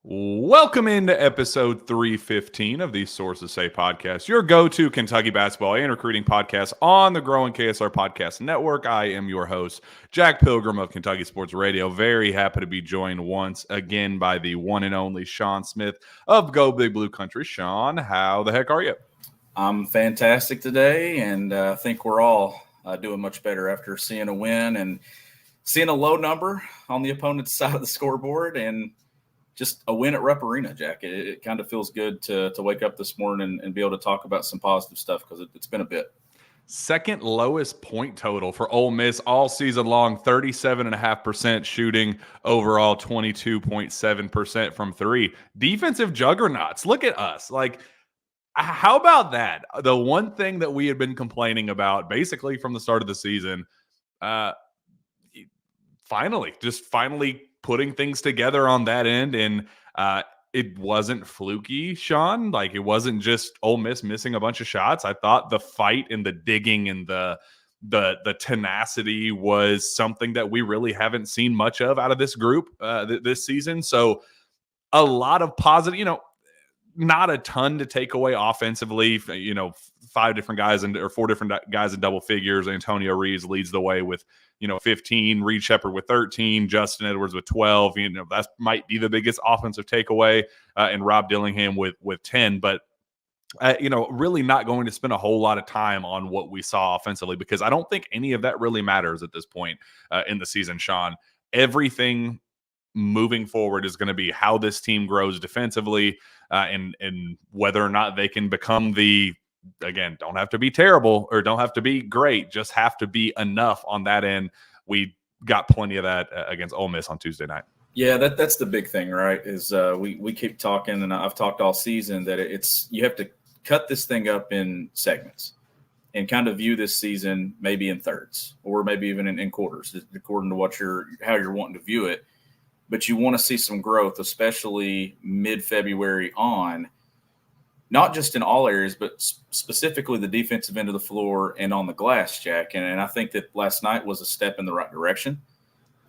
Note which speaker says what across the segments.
Speaker 1: Welcome into episode 315 of the Sources Say podcast, your go-to Kentucky basketball and recruiting podcast on the growing KSR Podcast Network. I am your host, Jack Pilgrim of Kentucky Sports Radio. Very happy to be joined once again by the one and only Shawn Smith of Go Big Blue Country. Shawn, how the heck are you?
Speaker 2: I'm fantastic today, and I think we're all doing much better after seeing a win and seeing a low number on the opponent's side of the scoreboard and just a win at Rupp Arena, Jack. It kind of feels good to wake up this morning and be able to talk about some positive stuff because it's been a bit.
Speaker 1: Second lowest point total for Ole Miss all season long, 37.5% shooting overall, 22.7% from three. Defensive juggernauts. Look at us. Like, how about that? The one thing that we had been complaining about basically from the start of the season, finally putting things together on that end, and it wasn't fluky, Shawn. Like, it wasn't just Ole Miss missing a bunch of shots. I thought the fight and the digging and the tenacity was something that we really haven't seen much of out of this group this season. So a lot of positive, not a ton to take away offensively. Four different guys in double figures. Antonio Reeves leads the way with 15, Reed Shepherd with 13, Justin Edwards with 12. That might be the biggest offensive takeaway, and Rob Dillingham with 10. But really not going to spend a whole lot of time on what we saw offensively, because I don't think any of that really matters at this point in the season, Shawn. Everything moving forward is going to be how this team grows defensively, and whether or not they can become don't have to be terrible or don't have to be great, just have to be enough on that end. We got plenty of that against Ole Miss on Tuesday night.
Speaker 2: Yeah, that's the big thing, right? Is we keep talking, and I've talked all season that you have to cut this thing up in segments and kind of view this season maybe in thirds or maybe even in quarters, according to how you're wanting to view it. But you want to see some growth, especially mid-February on, not just in all areas, but specifically the defensive end of the floor and on the glass, Jack. And I think that last night was a step in the right direction.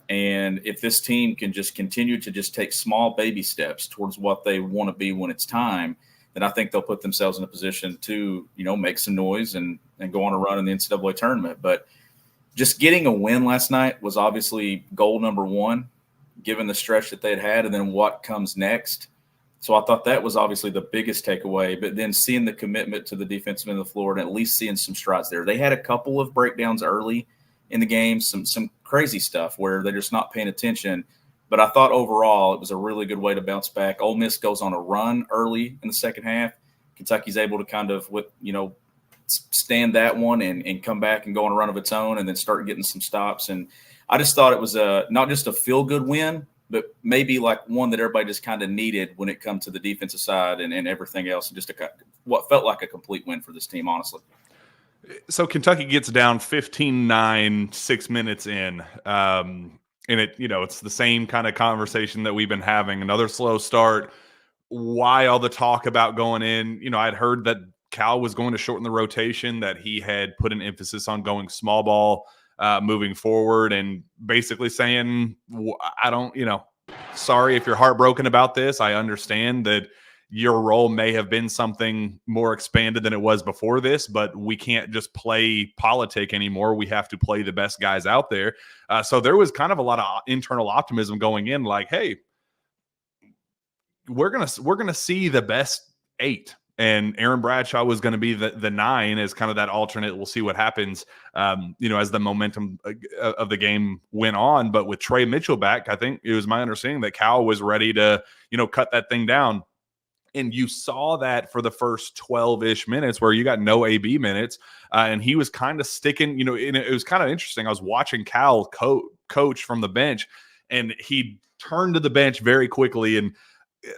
Speaker 2: And if this team can just continue to just take small baby steps towards what they want to be when it's time, then I think they'll put themselves in a position to, make some noise and go on a run in the NCAA tournament. But just getting a win last night was obviously goal number one, given the stretch that they'd had, and then what comes next. So I thought that was obviously the biggest takeaway. But then seeing the commitment to the defensive end of the floor and at least seeing some strides there. They had a couple of breakdowns early in the game, some crazy stuff where they're just not paying attention. But I thought overall it was a really good way to bounce back. Ole Miss goes on a run early in the second half. Kentucky's able to kind of, stand that one and come back and go on a run of its own and then start getting some stops. And I just thought it was not just a feel-good win, but maybe like one that everybody just kind of needed when it comes to the defensive side and everything else, and just what felt like a complete win for this team, honestly.
Speaker 1: So Kentucky gets down 15-9, 6 minutes in. And it's the same kind of conversation that we've been having. Another slow start. Why all the talk about going in? I'd heard that Cal was going to shorten the rotation, that he had put an emphasis on going small ball moving forward, and basically saying, sorry if you're heartbroken about this. I understand that your role may have been something more expanded than it was before this, but we can't just play politic anymore. We have to play the best guys out there. So there was kind of a lot of internal optimism going in, like, hey, we're gonna see the best 8. And Aaron Bradshaw was going to be the 9 as kind of that alternate. We'll see what happens, as the momentum of the game went on. But with Trey Mitchell back, I think it was my understanding that Cal was ready to, cut that thing down. And you saw that for the first 12-ish minutes where you got no AB minutes. And he was kind of sticking, and it was kind of interesting. I was watching Cal coach from the bench, and he turned to the bench very quickly and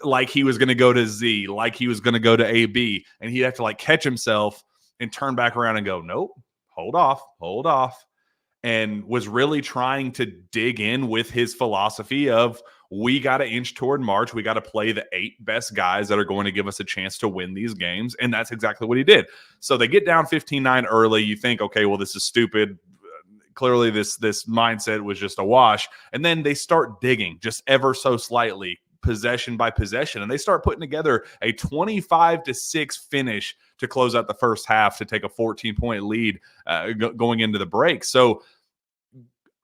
Speaker 1: like he was going to go to Z, like he was going to go to AB, and he'd have to catch himself and turn back around and go, nope, hold off, and was really trying to dig in with his philosophy of, we got to inch toward March. We got to play the 8 best guys that are going to give us a chance to win these games. And that's exactly what he did. So they get down 15-9 early. You think, okay, well, this is stupid. Clearly this mindset was just a wash. And then they start digging just ever so slightly, possession by possession, and they start putting together a 25-6 finish to close out the first half to take a 14-point lead going into the break. So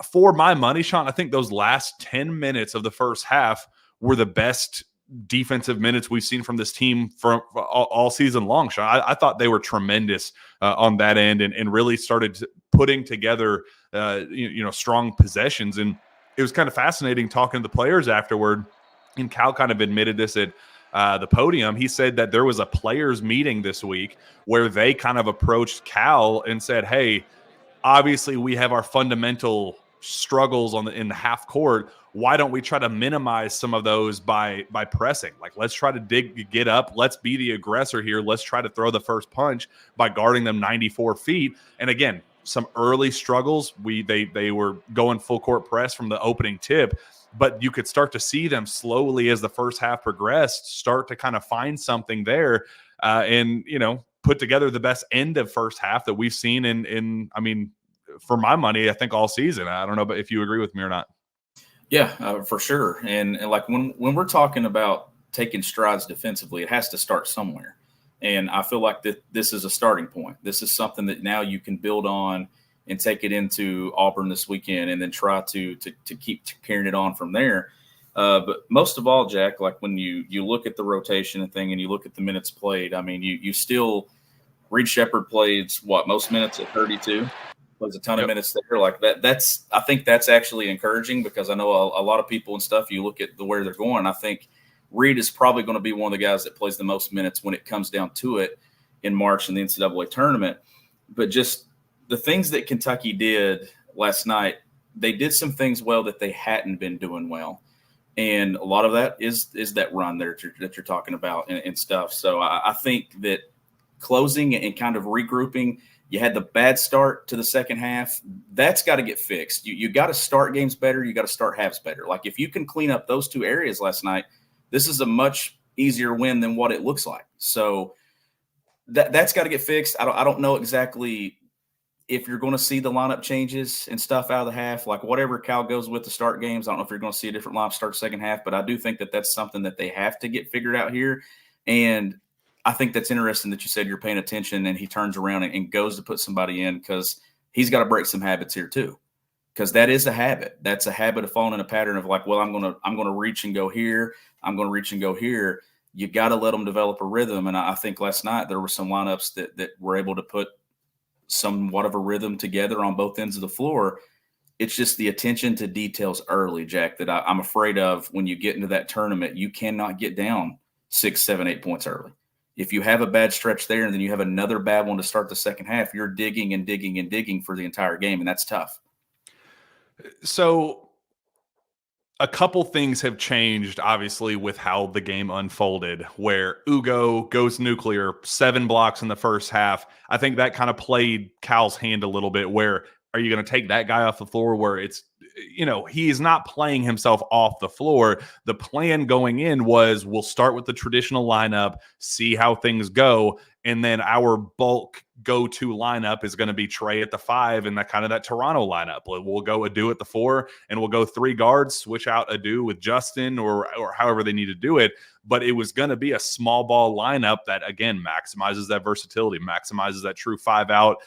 Speaker 1: for my money, Sean, I think those last 10 minutes of the first half were the best defensive minutes we've seen from this team from all season long, Sean. I thought they were tremendous on that end and really started putting together strong possessions. And it was kind of fascinating talking to the players afterward. And Cal kind of admitted this at the podium. He said that there was a players meeting this week where they kind of approached Cal and said, hey, obviously we have our fundamental struggles in the half court. Why don't we try to minimize some of those by pressing? Like, let's try to get up. Let's be the aggressor here. Let's try to throw the first punch by guarding them 94 feet. And again, some early struggles. They were going full court press from the opening tip, but you could start to see them slowly as the first half progressed, start to kind of find something there and put together the best end of first half that we've seen for my money, I think all season. I don't know if you agree with me or not.
Speaker 2: Yeah, for sure. And like when we're talking about taking strides defensively, it has to start somewhere. And I feel like this is a starting point. This is something that now you can build on and take it into Auburn this weekend and then try to keep carrying it on from there. But most of all, Jack, like when you look at the rotation and thing and you look at the minutes played, I mean, you still – Reed Sheppard played, most minutes at 32? Plays a ton of minutes there like that. I think that's actually encouraging because I know a lot of people and stuff, you look at where they're going. I think Reed is probably going to be one of the guys that plays the most minutes when it comes down to it in March in the NCAA tournament. But just the things that Kentucky did last night, they did some things well that they hadn't been doing well. And a lot of that is that run that you're talking about and stuff. So I think that closing and kind of regrouping, you had the bad start to the second half. That's got to get fixed. You got to start games better. You got to start halves better. Like if you can clean up those two areas last night, this is a much easier win than what it looks like. So that's got to get fixed. I don't know exactly if you're going to see the lineup changes and stuff out of the half, like whatever Cal goes with to start games. I don't know if you're going to see a different lineup start second half, but I do think that that's something that they have to get figured out here. And I think that's interesting that you said you're paying attention and he turns around and goes to put somebody in because he's got to break some habits here too. Because that is a habit. That's a habit of falling in a pattern of like, well, I'm gonna reach and go here. I'm gonna reach and go here. You got to let them develop a rhythm. And I think last night there were some lineups that were able to put somewhat of a rhythm together on both ends of the floor. It's just the attention to details early, Jack, that I'm afraid of when you get into that tournament. You cannot get down 6, 7, 8 points early. If you have a bad stretch there and then you have another bad one to start the second half, you're digging and digging and digging for the entire game, and that's tough.
Speaker 1: So a couple things have changed, obviously, with how the game unfolded, where Ugo goes nuclear, 7 blocks in the first half. I think that kind of played Cal's hand a little bit, where are you going to take that guy off the floor where it's, he is not playing himself off the floor. The plan going in was we'll start with the traditional lineup, see how things go, and then our bulk go-to lineup is going to be Trey at the 5 and that Toronto lineup. We'll go Adu at the 4, and we'll go 3 guards, switch out Adu with Justin or however they need to do it. But it was going to be a small ball lineup that, again, maximizes that versatility, maximizes that true 5-out,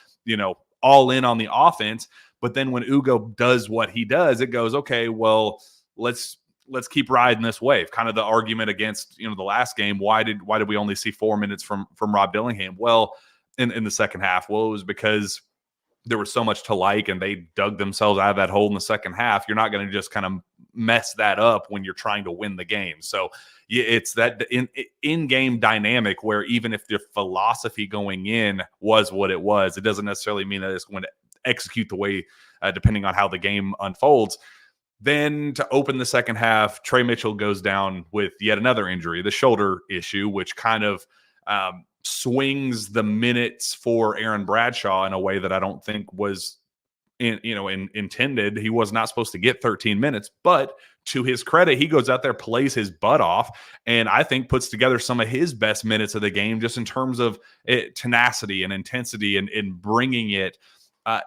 Speaker 1: all in on the offense. But then when Ugo does what he does, it goes, okay, well, let's keep riding this wave. Kind of the argument against, the last game. Why did we only see 4 minutes from Rob Dillingham? Well, in the second half, well, it was because there was so much to like, and they dug themselves out of that hole in the second half. You're not going to just kind of mess that up when you're trying to win the game. So it's that in-game dynamic where even if the philosophy going in was what it was, it doesn't necessarily mean that it's going to execute the way, depending on how the game unfolds. Then to open the second half, Trey Mitchell goes down with yet another injury, the shoulder issue, which kind of swings the minutes for Aaron Bradshaw in a way that I don't think was intended. He was not supposed to get 13 minutes, but to his credit, he goes out there, plays his butt off, and I think puts together some of his best minutes of the game just in terms of tenacity and intensity and bringing it.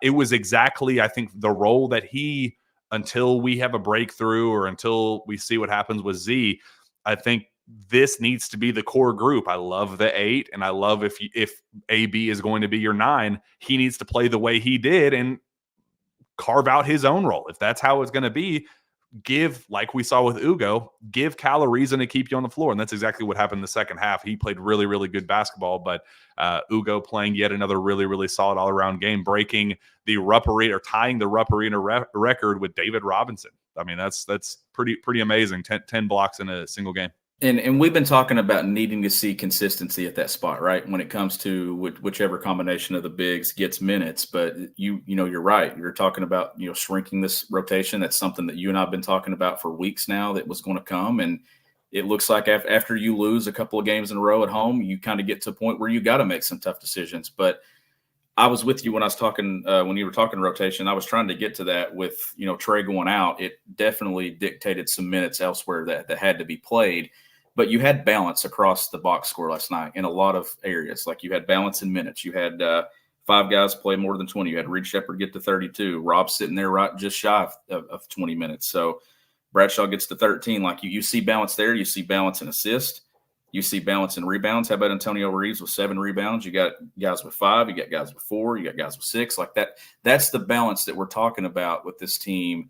Speaker 1: It was exactly, I think, the role that he, until we have a breakthrough or until we see what happens with Z, I think this needs to be the core group. I love the 8, and I love if AB is going to be your 9, he needs to play the way he did and carve out his own role. If that's how it's going to be, like we saw with Ugo, give Cal a reason to keep you on the floor. And that's exactly what happened in the second half. He played really, really good basketball, but Ugo playing yet another really, really solid all-around game, breaking the Rupp Arena, or tying the Rupp Arena record with David Robinson. I mean, that's pretty amazing. 10 blocks in a single game.
Speaker 2: And we've been talking about needing to see consistency at that spot, right? When it comes to whichever combination of the bigs gets minutes. But you're right. You're talking about, shrinking this rotation. That's something that you and I have been talking about for weeks now that was going to come. And it looks like after you lose a couple of games in a row at home, you kind of get to a point where you got to make some tough decisions. But I was with you when I was talking, when you were talking rotation. I was trying to get to that with, Trey going out. It definitely dictated some minutes elsewhere that had to be played. But you had balance across the box score last night in a lot of areas. Like you had balance in minutes. You had 5 guys play more than 20. You had Reed Shepherd get to 32. Rob sitting there right just shy of 20 minutes. So Bradshaw gets to 13. Like you see balance there. You see balance in assist. You see balance in rebounds. How about Antonio Reeves with 7 rebounds? You got guys with 5. You got guys with 4. You got guys with 6. Like that. That's the balance that we're talking about with this team,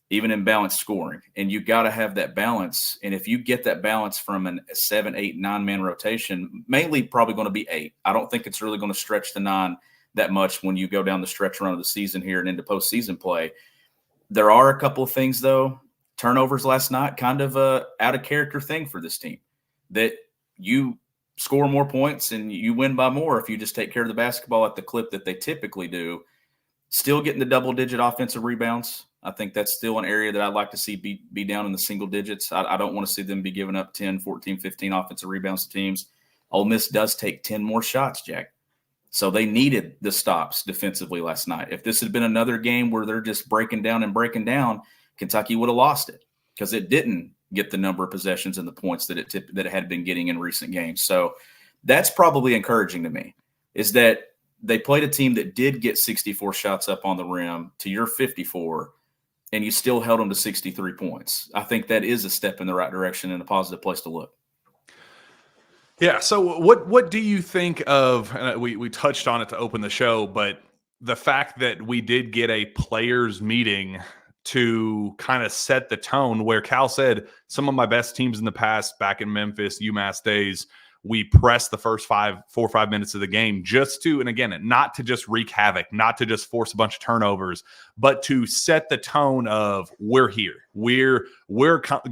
Speaker 2: even in balanced scoring. And you got to have that balance. And if you get that balance from a 7, 8, 9-man rotation, mainly probably going to be 8. I don't think it's really going to stretch the 9 that much when you go down the stretch run of the season here and into postseason play. There are a couple of things, though. Turnovers last night, kind of a out-of-character thing for this team, that you score more points and you win by more if you just take care of the basketball at the clip that they typically do. Still getting the double-digit offensive rebounds. I think that's still an area that I'd like to see be down in the single digits. I don't want to see them be giving up 10, 14, 15 offensive rebounds to teams. Ole Miss does take 10 more shots, Jack. So they needed the stops defensively last night. If this had been another game where they're just breaking down, Kentucky would have lost it because it didn't get the number of possessions and the points that it had been getting in recent games. So that's probably encouraging to me, is that they played a team that did get 64 shots up on the rim to your 54, and you still held them to 63 points. I think that is a step in the right direction and a positive place to look.
Speaker 1: Yeah. So what do you think of, we touched on it to open the show, but the fact that we did get a players meeting to kind of set the tone, where Cal said some of my best teams in the past, back in Memphis, UMass days, we pressed the first 4 or 5 minutes of the game just to, and again, not to just wreak havoc, not to just force a bunch of turnovers, but to set the tone of we're here. We're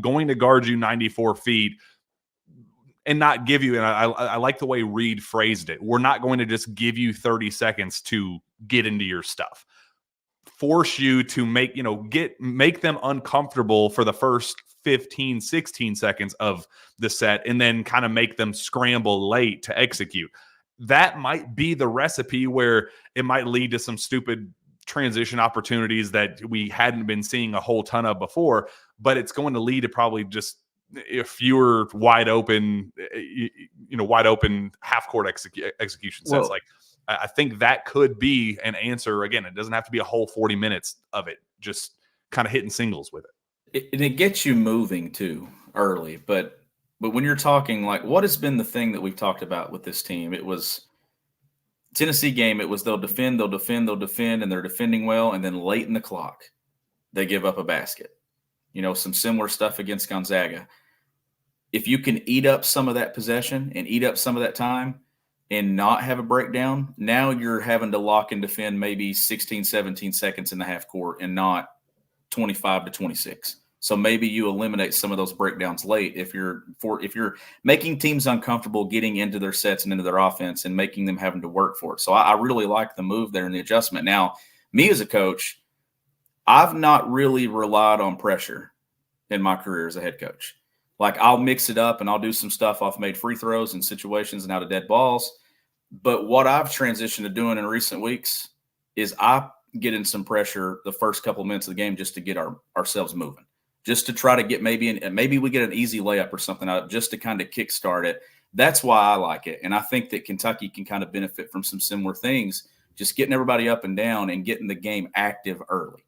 Speaker 1: going to guard you 94 feet and not give you, and I like the way Reed phrased it, we're not going to just give you 30 seconds to get into your stuff. Force you to make them uncomfortable for the first 15, 16 seconds of the set, and then kind of make them scramble late to execute. That might be the recipe where it might lead to some stupid transition opportunities that we hadn't been seeing a whole ton of before, but it's going to lead to probably just fewer wide open half court execution sets.
Speaker 2: Well,
Speaker 1: like, I think that could be an answer. Again, it doesn't have to be a whole 40 minutes of it, just kind of hitting singles with it.
Speaker 2: And it gets you moving too early. But when you're talking, like, what has been the thing that we've talked about with this team? It was Tennessee game. It was they'll defend, and they're defending well. And then late in the clock, they give up a basket. Some similar stuff against Gonzaga. If you can eat up some of that possession and eat up some of that time and not have a breakdown, now you're having to lock and defend maybe 16, 17 seconds in the half court and not 25 to 26. So maybe you eliminate some of those breakdowns late if you're making teams uncomfortable getting into their sets and into their offense and making them having to work for it. So I really like the move there and the adjustment. Now, me as a coach, I've not really relied on pressure in my career as a head coach. Like, I'll mix it up and I'll do some stuff off made free throws and situations and out of dead balls. But what I've transitioned to doing in recent weeks is I get in some pressure the first couple of minutes of the game just to get ourselves moving, just to try to get maybe we get an easy layup or something out, just to kind of kickstart it. That's why I like it. And I think that Kentucky can kind of benefit from some similar things, just getting everybody up and down and getting the game active early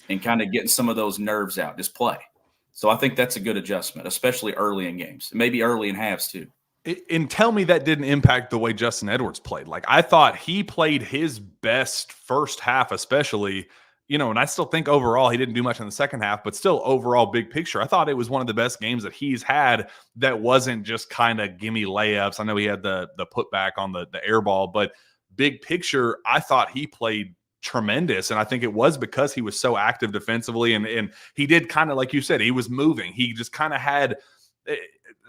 Speaker 2: and kind of getting some of those nerves out. Just play. So I think that's a good adjustment, especially early in games, maybe early in halves too.
Speaker 1: And tell me that didn't impact the way Justin Edwards played. Like, I thought he played his best first half, especially, and I still think overall he didn't do much in the second half, but still overall big picture, I thought it was one of the best games that he's had that wasn't just kind of gimme layups. I know he had the putback on the air ball, but big picture, I thought he played tremendous. And I think it was because he was so active defensively. And he did kind of, like you said, he was moving. He just kind of had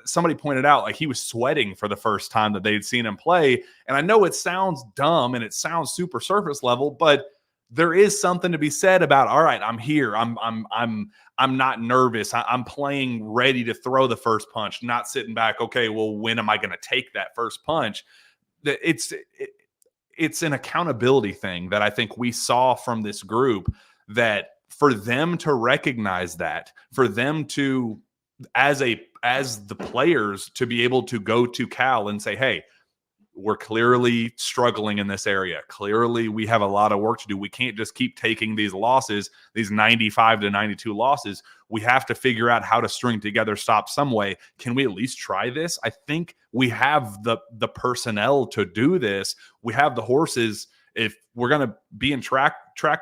Speaker 1: somebody pointed out, like, he was sweating for the first time that they'd seen him play. And I know it sounds dumb and it sounds super surface level, but there is something to be said about, all right, I'm here. I'm not nervous. I'm playing ready to throw the first punch, not sitting back. Okay, well, when am I going to take that first punch? It's an accountability thing that I think we saw from this group, that for them to recognize that, for them to, as the players, to be able to go to Cal and say, hey, we're clearly struggling in this area. Clearly, we have a lot of work to do. We can't just keep taking these losses, these 95 to 92 losses. We have to figure out how to string together stops some way. Can we at least try this? I think we have the personnel to do this. We have the horses. If we're going to be in track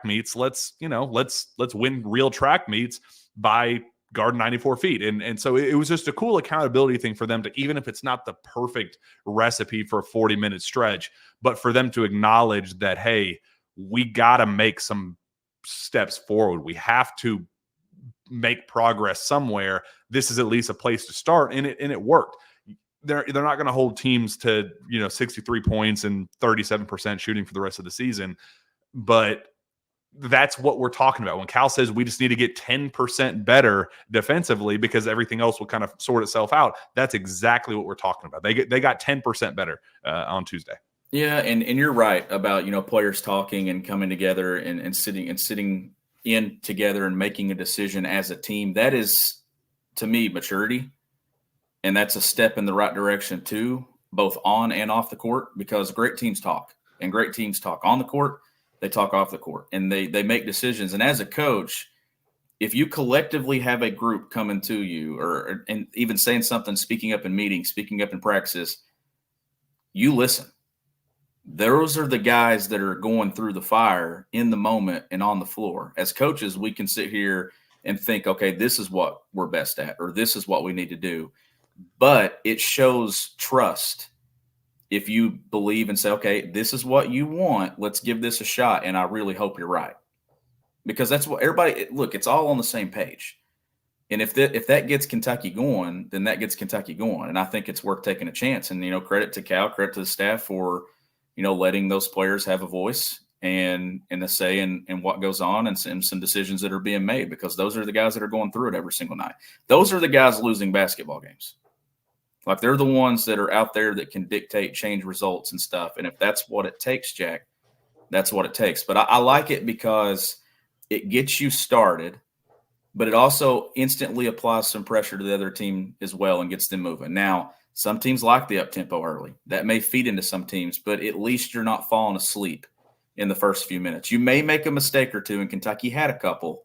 Speaker 1: meets, let's win real track meets by guard 94 feet. And so it was just a cool accountability thing for them to, even if it's not the perfect recipe for a 40-minute stretch, but for them to acknowledge that, hey, we got to make some steps forward. We have to make progress somewhere. This is at least a place to start. And it worked. They're not going to hold teams to, 63 points and 37% shooting for the rest of the season. But that's what we're talking about. When Cal says we just need to get 10% better defensively because everything else will kind of sort itself out, that's exactly what we're talking about. They got 10% better on Tuesday.
Speaker 2: Yeah, and you're right about, players talking and coming together and sitting in together and making a decision as a team. That is, to me, maturity. And that's a step in the right direction too, both on and off the court, because great teams talk, and great teams talk on the court. They talk off the court, and they make decisions. And as a coach, if you collectively have a group coming to you and even saying something, speaking up in meetings, speaking up in practices, you listen. Those are the guys that are going through the fire in the moment and on the floor. As coaches, we can sit here and think, okay, this is what we're best at, or this is what we need to do. But it shows trust. If you believe and say, okay, this is what you want, let's give this a shot, and I really hope you're right. Because that's what everybody – look, it's all on the same page. And if that gets Kentucky going, then that gets Kentucky going. And I think it's worth taking a chance. And, credit to Cal, credit to the staff for, letting those players have a voice and a say in what goes on and some decisions that are being made, because those are the guys that are going through it every single night. Those are the guys losing basketball games. Like, they're the ones that are out there that can dictate, change results and stuff. And if that's what it takes, Jack, that's what it takes. But I like it because it gets you started, but it also instantly applies some pressure to the other team as well and gets them moving. Now, some teams like the up-tempo early. That may feed into some teams, but at least you're not falling asleep in the first few minutes. You may make a mistake or two, and Kentucky had a couple,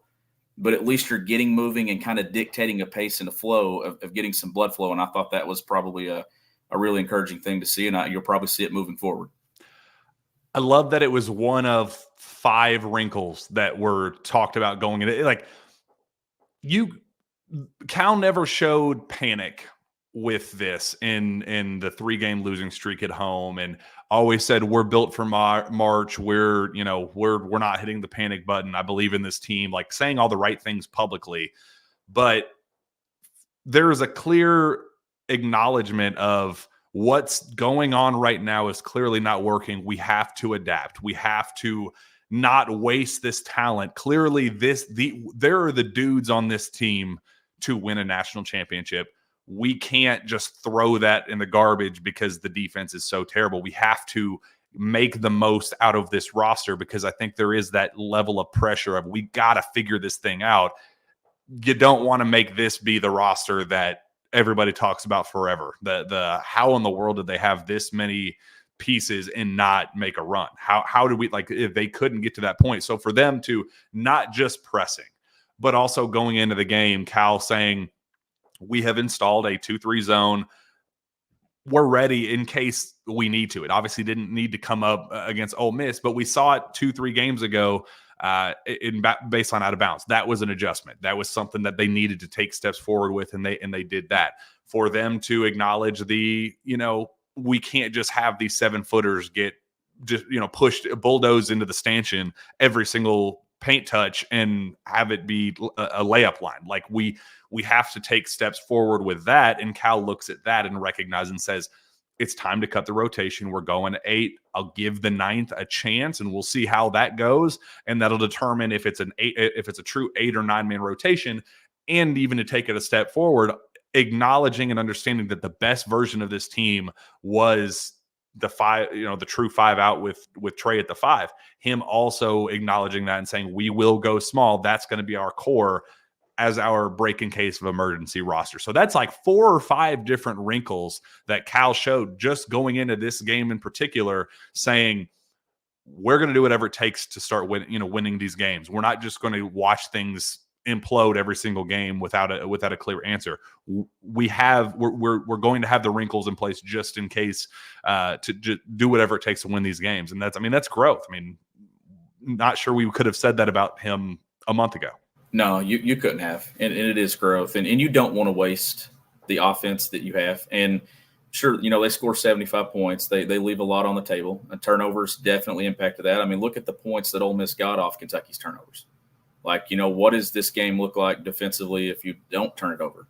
Speaker 2: but at least you're getting moving and kind of dictating a pace and a flow of getting some blood flow. And I thought that was probably a really encouraging thing to see, and you'll probably see it moving forward.
Speaker 1: I love that it was one of 5 wrinkles that were talked about going in. Like, Cal never showed panic with this in the 3-game losing streak at home, and always said, we're built for March. We're not hitting the panic button. I believe in this team, like saying all the right things publicly. But there is a clear acknowledgement of what's going on right now is clearly not working. We have to adapt. We have to not waste this talent. Clearly, there are the dudes on this team to win a national championship. We can't just throw that in the garbage because the defense is so terrible. We have to make the most out of this roster, because I think there is that level of pressure of, we got to figure this thing out. You don't want to make this be the roster that everybody talks about forever. The how in the world did they have this many pieces and not make a run? How did we, like, if they couldn't get to that point? So for them to not just pressing, but also going into the game, Cal saying, we have installed a 2-3 zone. We're ready in case we need to. It obviously didn't need to come up against Ole Miss, but we saw it 2-3 games ago in baseline out of bounds. That was an adjustment. That was something that they needed to take steps forward with, and they did that. For them to acknowledge we can't just have these 7-footers get just pushed, bulldozed into the stanchion every single paint touch and have it be a layup line. Like we have to take steps forward with that. And Cal looks at that and recognizes and says, it's time to cut the rotation. We're going to 8. I'll give the 9th a chance, and we'll see how that goes. And that'll determine if it's a true 8 or 9-man rotation. And even to take it a step forward, acknowledging and understanding that the best version of this team was the 5, the true 5 out with Trey at the 5. Him also acknowledging that and saying, we will go small. That's going to be our core as our break in case of emergency roster. So that's like 4 or 5 different wrinkles that Cal showed just going into this game in particular, saying we're going to do whatever it takes to start winning these games. We're not just going to watch things implode every single game without a clear answer. We're going to have the wrinkles in place just in case to do whatever it takes to win these games. And that's growth. Not sure we could have said that about him a month ago.
Speaker 2: No, you couldn't have. And it is growth. And you don't want to waste the offense that you have. And sure, they score 75 points. They leave a lot on the table. And turnovers definitely impacted that. Look at the points that Ole Miss got off Kentucky's turnovers. Like, what does this game look like defensively if you don't turn it over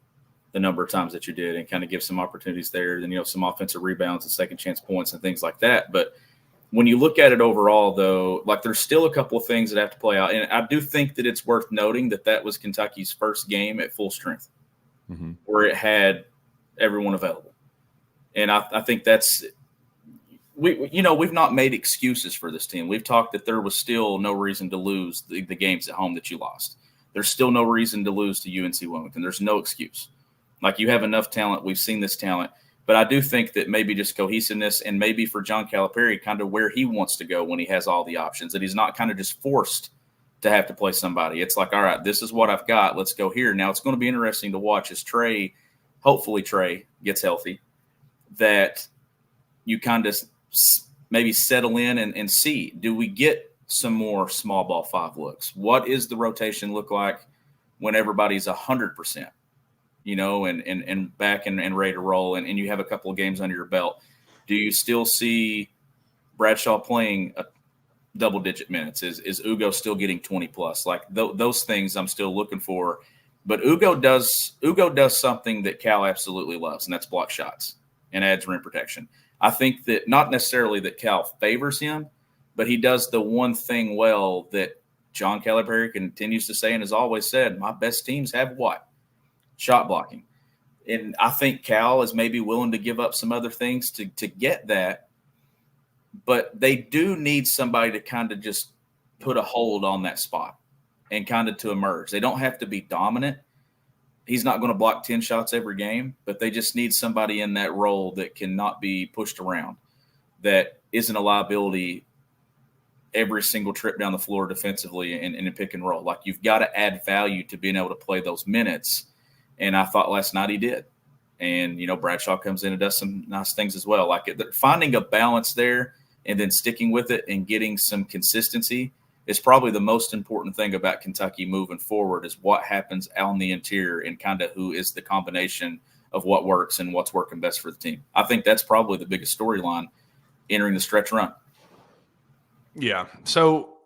Speaker 2: the number of times that you did, and kind of give some opportunities there, then, some offensive rebounds and second chance points and things like that. But when you look at it overall, though, like there's still a couple of things that have to play out. And I do think that it's worth noting that was Kentucky's first game at full strength, where it had everyone available. And I think that's we've not made excuses for this team. We've talked that there was still no reason to lose the games at home that you lost. There's still no reason to lose to UNC Wilmington. There's no excuse. Like, you have enough talent. We've seen this talent. But I do think that maybe just cohesiveness, and maybe for John Calipari, kind of where he wants to go when he has all the options, that he's not kind of just forced to have to play somebody. It's like, all right, this is what I've got. Let's go here. Now, it's going to be interesting to watch as hopefully Trey gets healthy, that you kind of maybe settle in and see, do we get some more small ball 5 looks? What is the rotation look like when everybody's 100%? And back and ready to roll, and you have a couple of games under your belt. Do you still see Bradshaw playing double-digit minutes? Is Ugo still getting 20+? Like those things I'm still looking for. But Ugo does something that Cal absolutely loves, and that's block shots and adds rim protection. I think that not necessarily that Cal favors him, but he does the one thing well that John Calipari continues to say and has always said, my best teams have what? Shot blocking. And I think Cal is maybe willing to give up some other things to get that, but they do need somebody to kind of just put a hold on that spot and kind of to emerge. They don't have to be dominant. He's not going to block 10 shots every game, but they just need somebody in that role that cannot be pushed around, that isn't a liability every single trip down the floor defensively and in a pick and roll. Like, you've got to add value to being able to play those minutes. And I thought last night he did. And, Bradshaw comes in and does some nice things as well. Like, finding a balance there and then sticking with it and getting some consistency is probably the most important thing about Kentucky moving forward, is what happens on the interior and kind of who is the combination of what works and what's working best for the team. I think that's probably the biggest storyline entering the stretch run.
Speaker 1: Yeah. So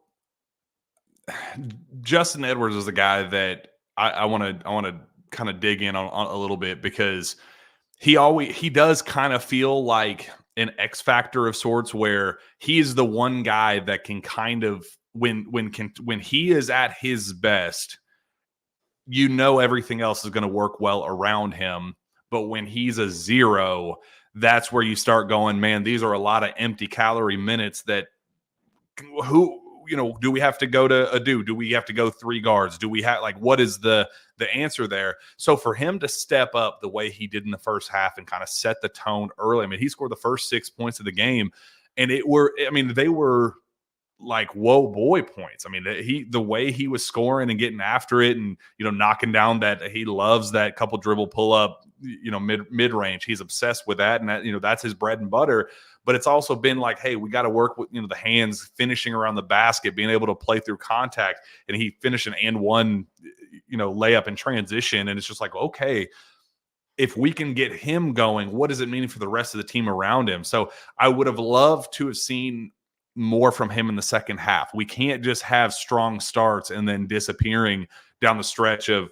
Speaker 1: Justin Edwards is the guy that I want to kind of dig in on a little bit, because he does kind of feel like an X factor of sorts, where he's the one guy that can kind of, when he is at his best, everything else is going to work well around him. But when he's a 0, that's where you start going, man, these are a lot of empty calorie minutes that do we have to go to Adu? Do we have to go 3 guards? Do we have, what is the answer there? So for him to step up the way he did in the first half and kind of set the tone early, he scored the first 6 points of the game, and they were like whoa boy points. I mean, the way he was scoring and getting after it, and knocking down that, he loves that couple dribble pull up, mid range. He's obsessed with that, and that that's his bread and butter. But it's also been like, hey, we got to work with the hands, finishing around the basket, being able to play through contact. And he finished an and one layup in transition, and it's just like, okay, if we can get him going, what does it mean for the rest of the team around him? So I would have loved to have seen more from him in the second half. We can't just have strong starts and then disappearing down the stretch of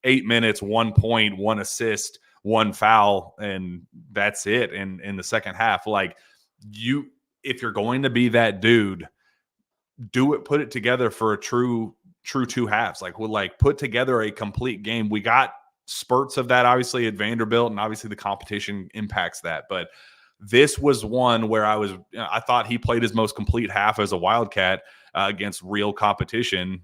Speaker 1: 8 minutes, 1 point, 1 assist, 1 foul, and that's it in the second half. Like, if you're going to be that dude, put it together for a true 2 halves. Like, put together a complete game. We got spurts of that, obviously, at Vanderbilt, and obviously the competition impacts that. But this was one where I thought he played his most complete half as a Wildcat against real competition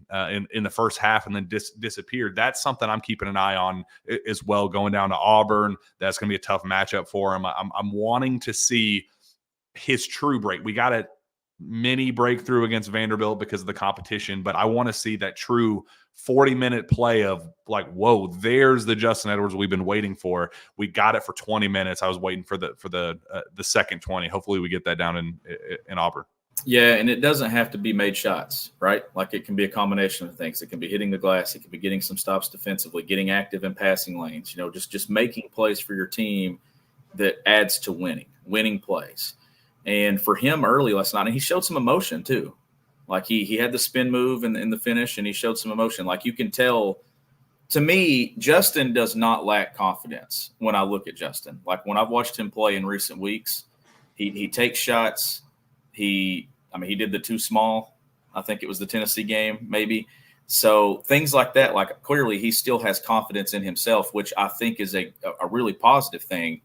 Speaker 1: in the first half, and then disappeared. That's something I'm keeping an eye on as well, going down to Auburn. That's going to be a tough matchup for him. I'm wanting to see his true break. We got a mini breakthrough against Vanderbilt because of the competition, but I want to see that true 40-minute play of like, whoa, there's the Justin Edwards we've been waiting for. We got it for 20 minutes. I was waiting for the second 20. Hopefully we get that down in Auburn.
Speaker 2: Yeah, and it doesn't have to be made shots, right? Like, it can be a combination of things. It can be hitting the glass. It can be getting some stops defensively, getting active in passing lanes, just making plays for your team that adds to winning plays. And for him early last night, and he showed some emotion too. Like, he had the spin move in the finish, and he showed some emotion. Like, you can tell, to me, Justin does not lack confidence when I look at Justin. Like, when I've watched him play in recent weeks, he takes shots. He did the too small. I think it was the Tennessee game, maybe. So things like that, like, clearly he still has confidence in himself, which I think is a really positive thing.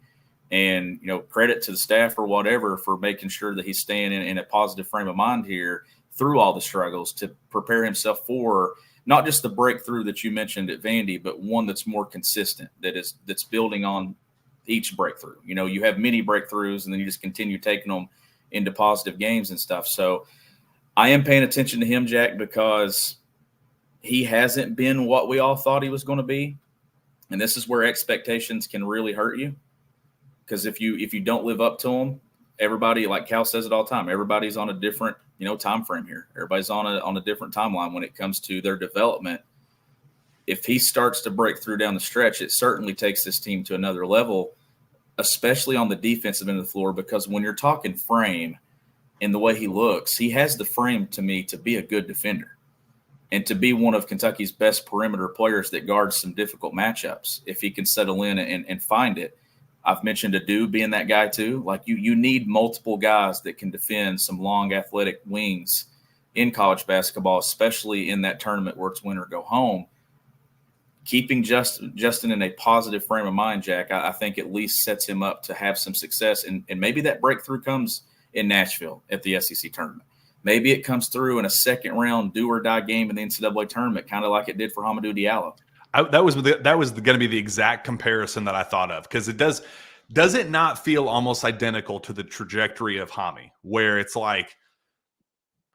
Speaker 2: And, credit to the staff or whatever for making sure that he's staying in a positive frame of mind here through all the struggles to prepare himself for not just the breakthrough that you mentioned at Vandy, but one that's more consistent, that's building on each breakthrough. You have many breakthroughs, and then you just continue taking them into positive games and stuff. So I am paying attention to him, Jack, because he hasn't been what we all thought he was going to be. And this is where expectations can really hurt you. Because if you don't live up to them, everybody, like Cal says it all the time, everybody's on a different, time frame here. Everybody's on a different timeline when it comes to their development. If he starts to break through down the stretch, it certainly takes this team to another level, especially on the defensive end of the floor, because when you're talking frame and the way he looks, he has the frame, to me, to be a good defender and to be one of Kentucky's best perimeter players that guards some difficult matchups if he can settle in and find it. I've mentioned Adu being that guy too. Like, you need multiple guys that can defend some long athletic wings in college basketball, especially in that tournament where it's win or go home. Keeping Justin in a positive frame of mind, Jack, I think at least sets him up to have some success. And maybe that breakthrough comes in Nashville at the SEC tournament. Maybe it comes through in a second-round do-or-die game in the NCAA tournament, kind of like it did for Hamidou Diallo.
Speaker 1: That was going to be the exact comparison that I thought of, because it does it not feel almost identical to the trajectory of Hami, where it's like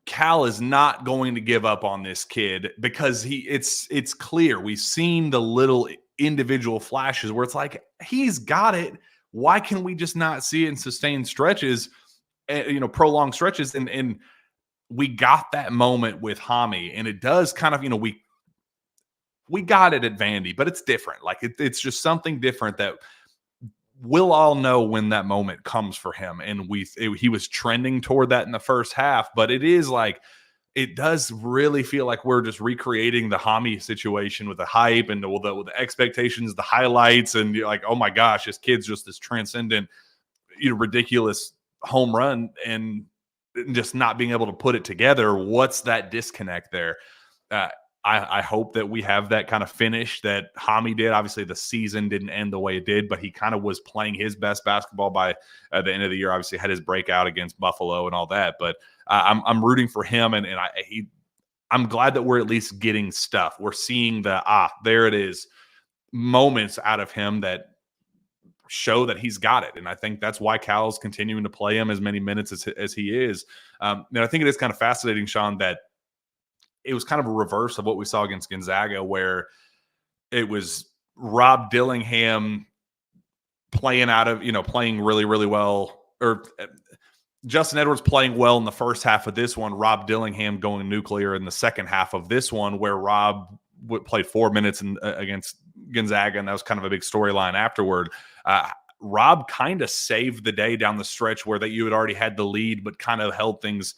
Speaker 1: Cal is not going to give up on this kid because it's clear. We've seen the little individual flashes where it's like, he's got it. Why can we just not see it in sustained stretches, prolonged stretches? And we got that moment with Hami, and it does kind of, we got it at Vandy, but it's different. Like, it's just something different that we'll all know when that moment comes for him. And he was trending toward that in the first half, but it is like, it does really feel like we're just recreating the Hami situation with the hype and with the expectations, the highlights, and you're like, oh my gosh, this kid's just this transcendent, ridiculous home run, and just not being able to put it together. What's that disconnect there? I hope that we have that kind of finish that Hami did. Obviously, the season didn't end the way it did, but he kind of was playing his best basketball by the end of the year. Obviously, had his breakout against Buffalo and all that. But I'm rooting for him, and I'm glad that we're at least getting stuff. We're seeing there it is, moments out of him that show that he's got it. And I think that's why Cal's continuing to play him as many minutes as he is. And I think it is kind of fascinating, Sean, that it was kind of a reverse of what we saw against Gonzaga, where it was Rob Dillingham playing really, really well, or Justin Edwards playing well in the first half of this one, Rob Dillingham going nuclear in the second half of this one, where Rob played 4 minutes against Gonzaga, and that was kind of a big storyline afterward. Rob kind of saved the day down the stretch where that you had already had the lead, but kind of held things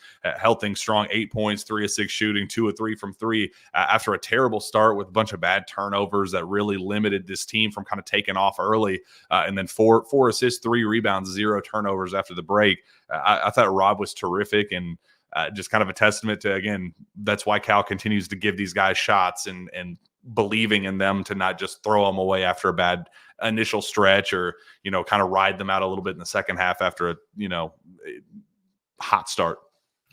Speaker 1: strong. 8 points, 3 of 6 shooting, 2 of 3 from 3 after a terrible start with a bunch of bad turnovers that really limited this team from kind of taking off early. And then 4 assists, 3 rebounds, 0 turnovers after the break. I thought Rob was terrific, and just kind of a testament to, again, that's why Cal continues to give these guys shots and believing in them to not just throw them away after a bad initial stretch, or, kind of ride them out a little bit in the second half after a, hot start.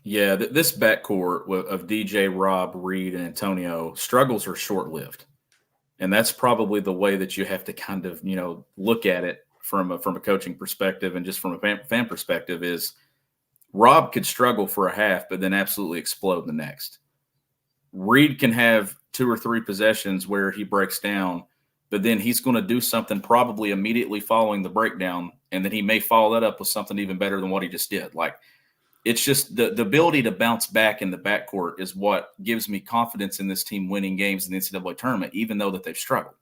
Speaker 2: Yeah, this backcourt of DJ, Rob, Reed, and Antonio, struggles are short-lived. And that's probably the way that you have to kind of, look at it from a coaching perspective, and just from a fan perspective, is Rob could struggle for a half, but then absolutely explode the next. Reed can have 2 or 3 possessions where he breaks down, but then he's going to do something probably immediately following the breakdown, and then he may follow that up with something even better than what he just did. Like, it's just the ability to bounce back in the backcourt is what gives me confidence in this team winning games in the NCAA tournament, even though that they've struggled.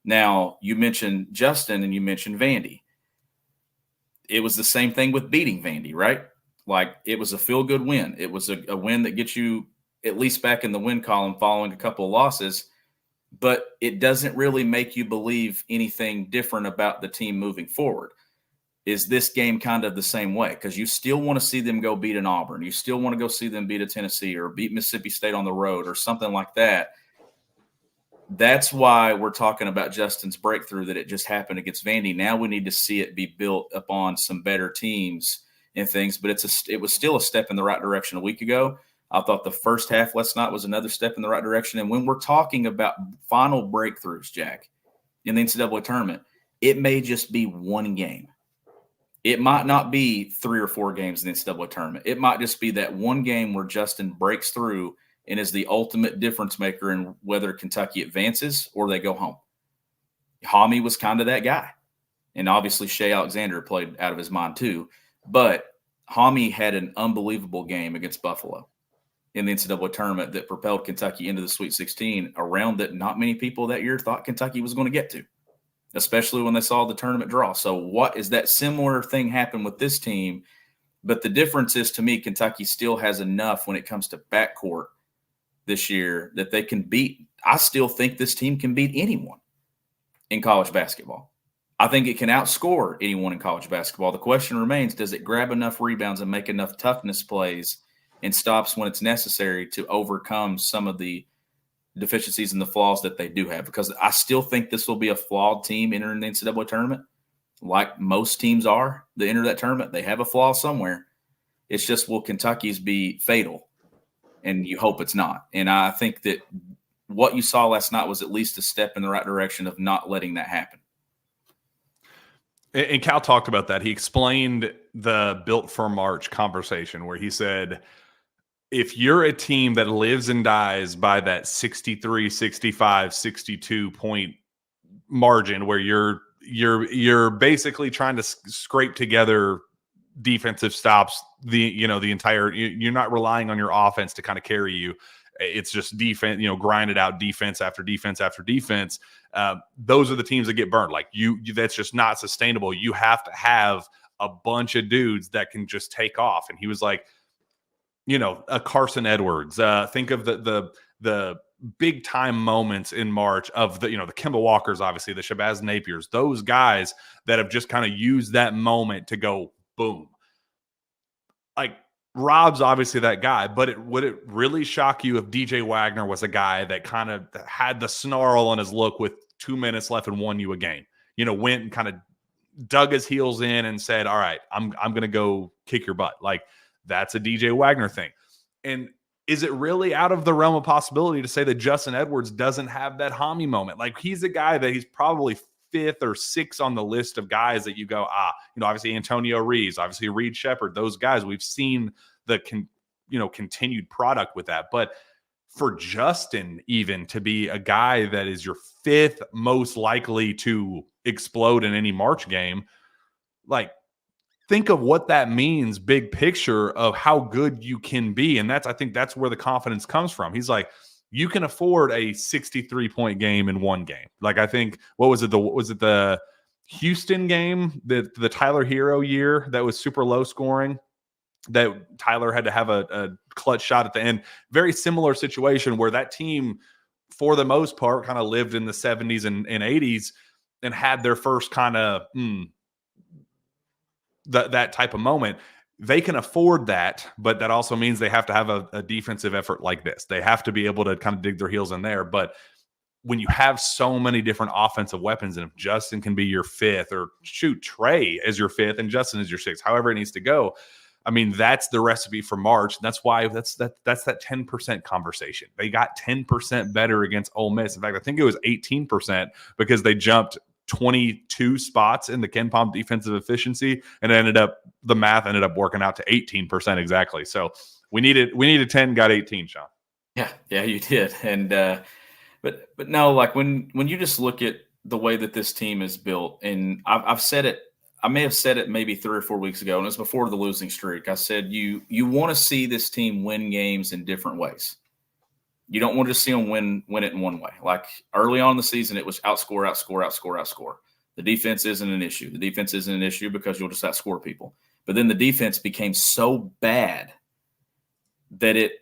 Speaker 2: Now, you mentioned Justin and you mentioned Vandy. It was the same thing with beating Vandy, right? Like, it was a feel-good win. It was a win that gets you at least back in the win column following a couple of losses, but it doesn't really make you believe anything different about the team moving forward. Is this game kind of the same way? Because you still want to see them go beat an Auburn. You still want to go see them beat a Tennessee or beat Mississippi State on the road or something like that. That's why we're talking about Justin's breakthrough, that it just happened against Vandy. Now we need to see it be built upon some better teams and things, but it was still a step in the right direction a week ago. I thought the first half last night was another step in the right direction. And when we're talking about final breakthroughs, Jack, in the NCAA tournament, it may just be one game. It might not be 3 or 4 games in the NCAA tournament. It might just be that one game where Justin breaks through and is the ultimate difference maker in whether Kentucky advances or they go home. Hami was kind of that guy. And obviously Shea Alexander played out of his mind too. But Hami had an unbelievable game against Buffalo in the NCAA tournament that propelled Kentucky into the Sweet 16, a round that not many people that year thought Kentucky was going to get to, especially when they saw the tournament draw. So what is that similar thing happen with this team? But the difference is, to me, Kentucky still has enough when it comes to backcourt this year that they can beat. I still think this team can beat anyone in college basketball. I think it can outscore anyone in college basketball. The question remains, does it grab enough rebounds and make enough toughness plays and stops when it's necessary to overcome some of the deficiencies and the flaws that they do have? Because I still think this will be a flawed team entering the NCAA tournament, like most teams are that enter that tournament. They have a flaw somewhere. It's just, will Kentucky's be fatal? And you hope it's not. And I think that what you saw last night was at least a step in the right direction of not letting that happen.
Speaker 1: And Cal talked about that. He explained the Built for March conversation where he said, if you're a team that lives and dies by that 63, 65, 62 point margin, where you're basically trying to scrape together defensive stops, the entire, you're not relying on your offense to kind of carry you. It's just defense, grinded out defense after defense after defense. Those are the teams that get burned. Like that's just not sustainable. You have to have a bunch of dudes that can just take off. And he was like, a Carson Edwards. Think of the big time moments in March of the Kemba Walkers, obviously the Shabazz Napiers, those guys that have just kind of used that moment to go boom. Like, Rob's obviously that guy, but would it really shock you if DJ Wagner was a guy that kind of had the snarl on his look with 2 minutes left and won you a game? Went and kind of dug his heels in and said, all right, I'm going to go kick your butt. Like, that's a DJ Wagner thing. And is it really out of the realm of possibility to say that Justin Edwards doesn't have that Hami moment? Like, he's a guy that he's probably fifth or sixth on the list of guys that you go, obviously Antonio Reeves, obviously Reed Shepard, those guys, we've seen the continued product with that. But for Justin even to be a guy that is your fifth most likely to explode in any March game, like, think of what that means big picture of how good you can be. And I think that's where the confidence comes from. He's like, you can afford a 63-point game in one game. Like, I think, was it the Houston game, the Tyler Hero year that was super low scoring, that Tyler had to have a clutch shot at the end? Very similar situation where that team, for the most part, kind of lived in the 70s and 80s and had their first kind of that type of moment. They can afford that, but that also means they have to have a defensive effort like this. They have to be able to kind of dig their heels in there. But when you have so many different offensive weapons, and if Justin can be your fifth, or shoot, Trey as your fifth and Justin is your sixth, however it needs to go, I mean, that's the recipe for March. And that's why that's that 10% conversation. They got 10% better against Ole Miss. In fact, I think it was 18% because they jumped 22 spots in the KenPom defensive efficiency, and the math ended up working out to 18% exactly. So we needed 10, got 18, Sean.
Speaker 2: Yeah, you did. And but no, like when you just look at the way that this team is built, and I've said it, I may have said it maybe 3 or 4 weeks ago, and it was before the losing streak. I said you want to see this team win games in different ways. You don't want to see them win it in one way. Like early on in the season, it was outscore. The defense isn't an issue. The defense isn't an issue because you'll just outscore people. But then the defense became so bad that it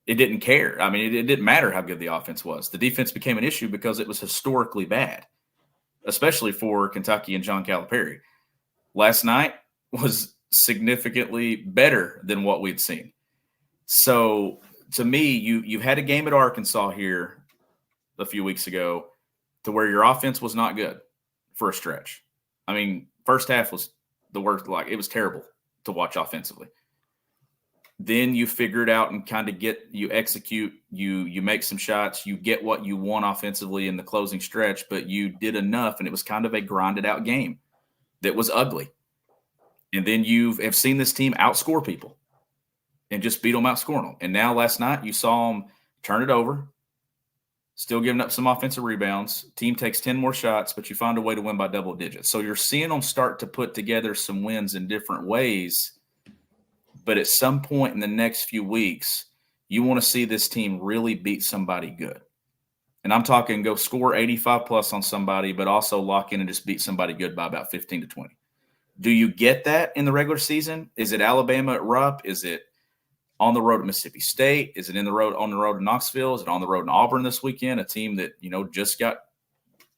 Speaker 2: didn't care. I mean, it didn't matter how good the offense was. The defense became an issue because it was historically bad, especially for Kentucky and John Calipari. Last night was significantly better than what we'd seen. So to me, you had a game at Arkansas here a few weeks ago to where your offense was not good for a stretch. I mean, first half was the worst. Like, it was terrible to watch offensively. Then you figure it out and kind of you execute, you make some shots, you get what you want offensively in the closing stretch, but you did enough, and it was kind of a grinded out game that was ugly. And then you have seen this team outscore people and just beat them, outscoring them. And now last night you saw them turn it over, still giving up some offensive rebounds. Team takes 10 more shots, but you find a way to win by double digits. So you're seeing them start to put together some wins in different ways. But at some point in the next few weeks, you want to see this team really beat somebody good. And I'm talking go score 85 plus on somebody, but also lock in and just beat somebody good by about 15 to 20. Do you get that in the regular season? Is it Alabama at Rupp? Is it on the road at Mississippi State? Is it on the road in Knoxville? Is it on the road in Auburn this weekend? A team that, just got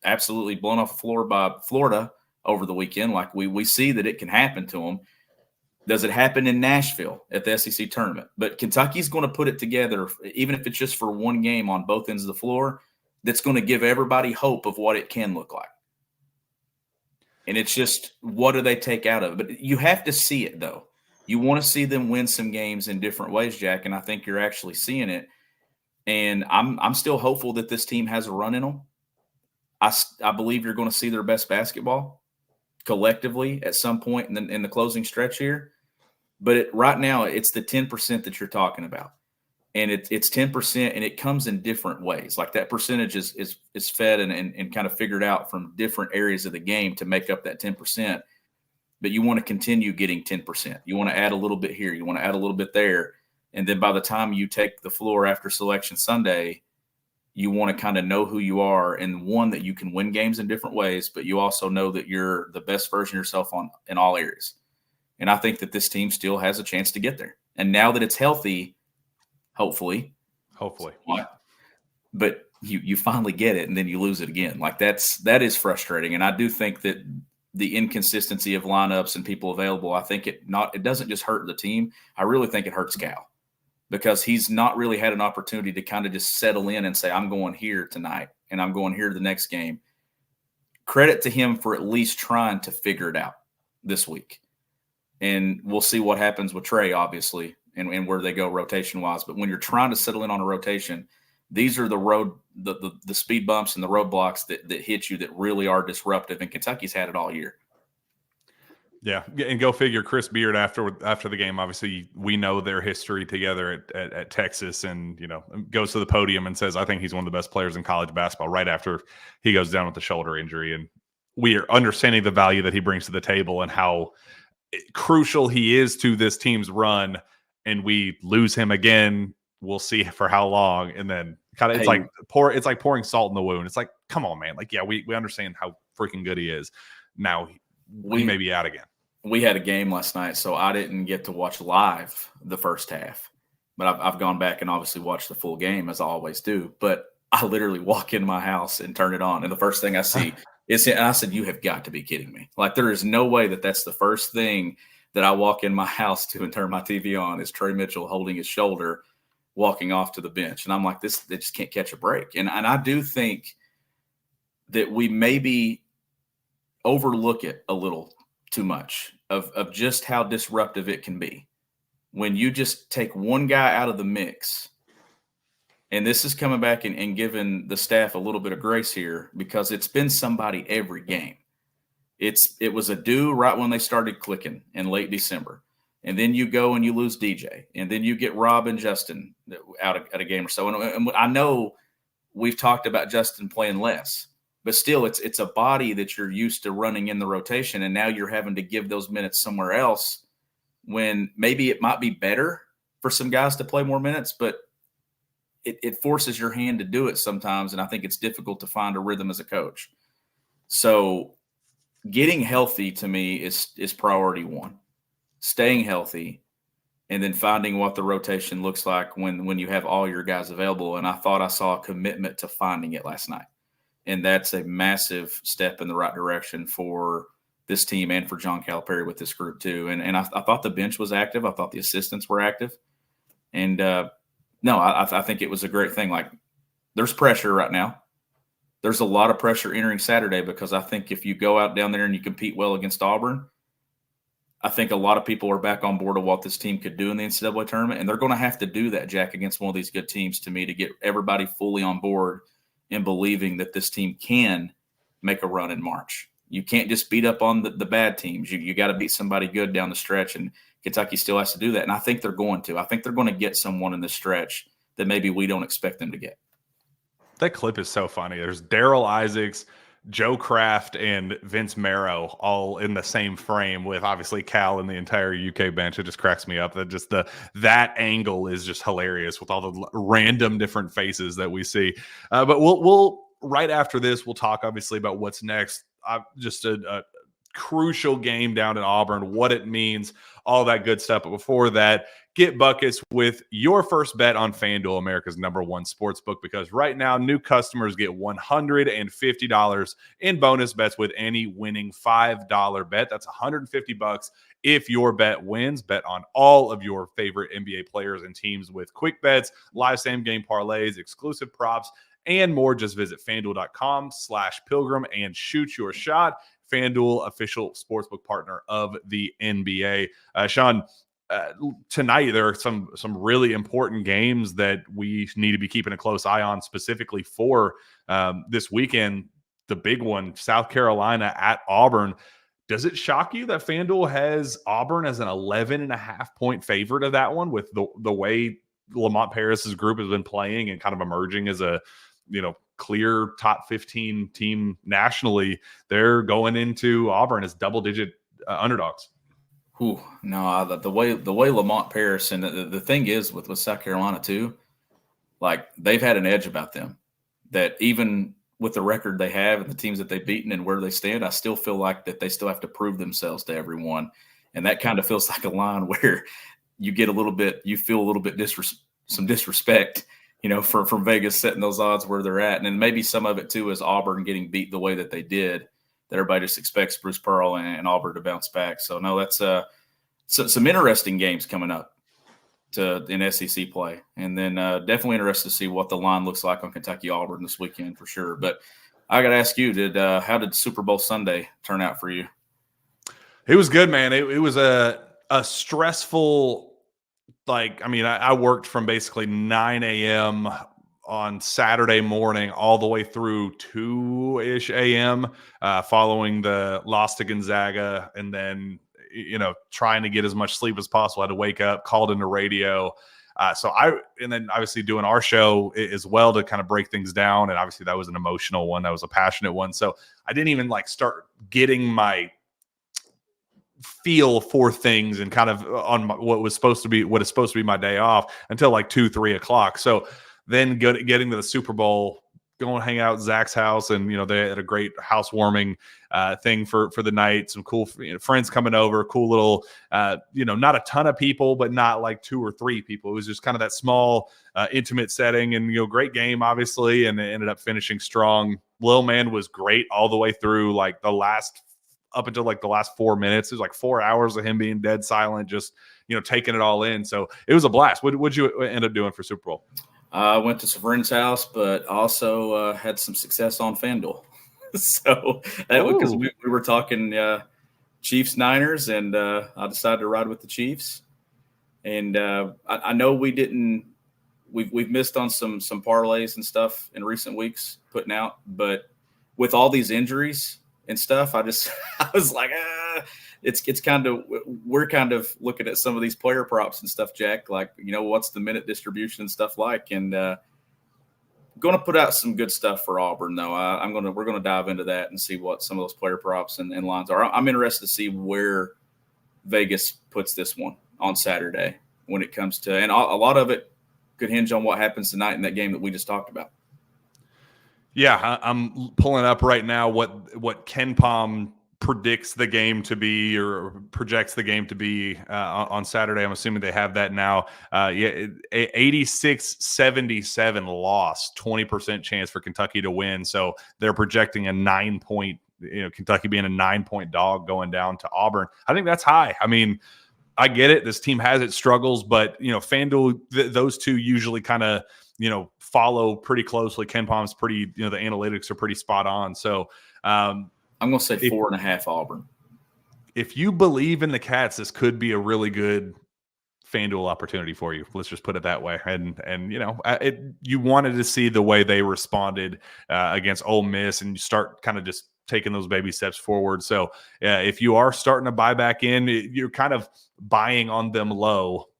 Speaker 2: absolutely blown off the floor by Florida over the weekend. Like we see that it can happen to them. Does it happen in Nashville at the SEC tournament? But Kentucky's going to put it together, even if it's just for one game on both ends of the floor, that's going to give everybody hope of what it can look like. And it's just, what do they take out of it? But you have to see it, though. You want to see them win some games in different ways, Jack, and I think you're actually seeing it. And I'm still hopeful that this team has a run in them. I believe you're going to see their best basketball collectively at some point in the closing stretch here. But right now, it's the 10% that you're talking about. And it's 10%, and it comes in different ways. Like that percentage is fed and kind of figured out from different areas of the game to make up that 10%. But you want to continue getting 10%. You want to add a little bit here. You want to add a little bit there. And then by the time you take the floor after Selection Sunday, you want to kind of know who you are, and one, that you can win games in different ways, but you also know that you're the best version of yourself in all areas. And I think that this team still has a chance to get there. And now that it's healthy, hopefully, but you finally get it, and then you lose it again. Like that is frustrating. And I do think that the inconsistency of lineups and people available, I think it doesn't just hurt the team. I really think it hurts Cal, because he's not really had an opportunity to kind of just settle in and say, I'm going here tonight and I'm going here the next game. Credit to him for at least trying to figure it out this week. And we'll see what happens with Trey, obviously, and where they go rotation-wise. But when you're trying to settle in on a rotation, These are the speed bumps and the roadblocks that hit you that really are disruptive, and Kentucky's had it all year.
Speaker 1: Yeah, and go figure. Chris Beard after the game, obviously we know their history together at Texas, and goes to the podium and says, "I think he's one of the best players in college basketball." Right after he goes down with the shoulder injury, and we are understanding the value that he brings to the table and how crucial he is to this team's run. And we lose him again. We'll see for how long, and then it's like pouring salt in the wound. It's like, come on, man. Like, yeah, we understand how freaking good he is. Now we may be out again.
Speaker 2: We had a game last night, so I didn't get to watch live the first half, but I've gone back and obviously watched the full game, as I always do. But I literally walk in my house and turn it on, and the first thing I see is, and I said, "You have got to be kidding me!" Like, there is no way that that's the first thing that I walk in my house to and turn my TV on is Trey Mitchell holding his shoulder, walking off to the bench, and I'm like, "This, they just can't catch a break." And I do think that we maybe overlook it a little too much of just how disruptive it can be when you just take one guy out of the mix. And this is coming back and giving the staff a little bit of grace here, because it's been somebody every game. It was Adu right when they started clicking in late December. And then you go and you lose DJ. And then you get Rob and Justin out at a game or so. And I know we've talked about Justin playing less, but still, it's a body that you're used to running in the rotation, and now you're having to give those minutes somewhere else when maybe it might be better for some guys to play more minutes, but it forces your hand to do it sometimes, and I think it's difficult to find a rhythm as a coach. So getting healthy to me is priority one. Staying healthy, and then finding what the rotation looks like when you have all your guys available, and I thought I saw a commitment to finding it last night. And that's a massive step in the right direction for this team and for John Calipari with this group too. And I thought the bench was active. I thought the assistants were active. And I think it was a great thing. Like, there's pressure right now. There's a lot of pressure entering Saturday, because I think if you go out down there and you compete well against Auburn, I think a lot of people are back on board of what this team could do in the NCAA tournament. And they're going to have to do that, Jack, against one of these good teams, to me, to get everybody fully on board and believing that this team can make a run in March. You can't just beat up on the bad teams. You got to beat somebody good down the stretch, and Kentucky still has to do that. And I think they're going to. I think they're going to get someone in the stretch that maybe we don't expect them to get.
Speaker 1: That clip is so funny. There's Daryl Isaacs, Joe Kraft, and Vince Marrow all in the same frame, with obviously Cal and the entire UK bench. It just cracks me up. That angle is just hilarious with all the random different faces that we see. But we'll right after this, we'll talk obviously about what's next. Just a crucial game down in Auburn, what it means, all that good stuff. But before that, get buckets with your first bet on FanDuel, America's #1 sportsbook, because right now new customers get $150 in bonus bets with any winning $5 bet. That's $150 if your bet wins. Bet on all of your favorite NBA players and teams with quick bets, live same game parlays, exclusive props, and more. Just visit FanDuel.com/Pilgrim and shoot your shot. FanDuel, official sportsbook partner of the NBA. Shawn, tonight there are some really important games that we need to be keeping a close eye on, specifically for this weekend. The big one, South Carolina at Auburn. Does it shock you that FanDuel has Auburn as an 11.5-point favorite of that one, with the way Lamont Paris's group has been playing and kind of emerging as a clear top 15 team nationally? They're going into Auburn as double-digit underdogs.
Speaker 2: Ooh, no, the way Lamont Paris, and the thing is with South Carolina too, like, they've had an edge about them that even with the record they have and the teams that they've beaten and where they stand, I still feel like that they still have to prove themselves to everyone. And that kind of feels like a line where you feel a little bit some disrespect, from Vegas setting those odds where they're at. And then maybe some of it too is Auburn getting beat the way that they did, that everybody just expects Bruce Pearl and Auburn to bounce back. So no, that's some interesting games coming up in SEC play. And then definitely interested to see what the line looks like on Kentucky Auburn this weekend for sure. But I got to ask you, how did Super Bowl Sunday turn out for you?
Speaker 1: It was good, man. It was a stressful, I worked from basically 9 a.m. on Saturday morning all the way through 2-ish a.m. Following the loss to Gonzaga, and then trying to get as much sleep as possible. I had to wake up, called into radio. And then obviously doing our show as well to kind of break things down. And obviously that was an emotional one. That was a passionate one. So I didn't even start getting my feel for things and kind of on what is supposed to be my day off until 2-3 o'clock. So then getting to the Super Bowl, going hang out at Zach's house, and they had a great housewarming thing for the night. Some cool friends coming over, cool little not a ton of people, but not 2 or 3 people. It was just kind of that small intimate setting, and great game obviously, and it ended up finishing strong. Lil Man was great all the way through up until the last 4 minutes. It was 4 hours of him being dead silent, just taking it all in. So it was a blast. What'd you end up doing for Super Bowl?
Speaker 2: I went to some friend's house, but also had some success on FanDuel. So that was because we were talking Chiefs Niners, and I decided to ride with the Chiefs. And I know we've missed on some parlays and stuff in recent weeks putting out, but with all these injuries and stuff, I was like, it's kind of, we're kind of looking at some of these player props and stuff, Jack, what's the minute distribution and stuff and going to put out some good stuff for Auburn though. We're going to dive into that and see what some of those player props and lines are. I'm interested to see where Vegas puts this one on Saturday when it comes to, and a lot of it could hinge on what happens tonight in that game that we just talked about.
Speaker 1: Yeah, I'm pulling up right now what Ken Palm predicts the game to be, or projects the game to be on Saturday. I'm assuming they have that now. 86-77 loss, 20% chance for Kentucky to win. So they're projecting a 9-point, Kentucky being a 9-point dog going down to Auburn. I think that's high. I mean, I get it. This team has its struggles, but FanDuel, those two usually kind of follow pretty closely. Ken Palm's pretty, the analytics are pretty spot on. So
Speaker 2: I'm going to say 4.5 Auburn.
Speaker 1: If you believe in the Cats, this could be a really good FanDuel opportunity for you. Let's just put it that way. And you wanted to see the way they responded against Ole Miss, and you start kind of just taking those baby steps forward. So if you are starting to buy back in, you're kind of buying on them low,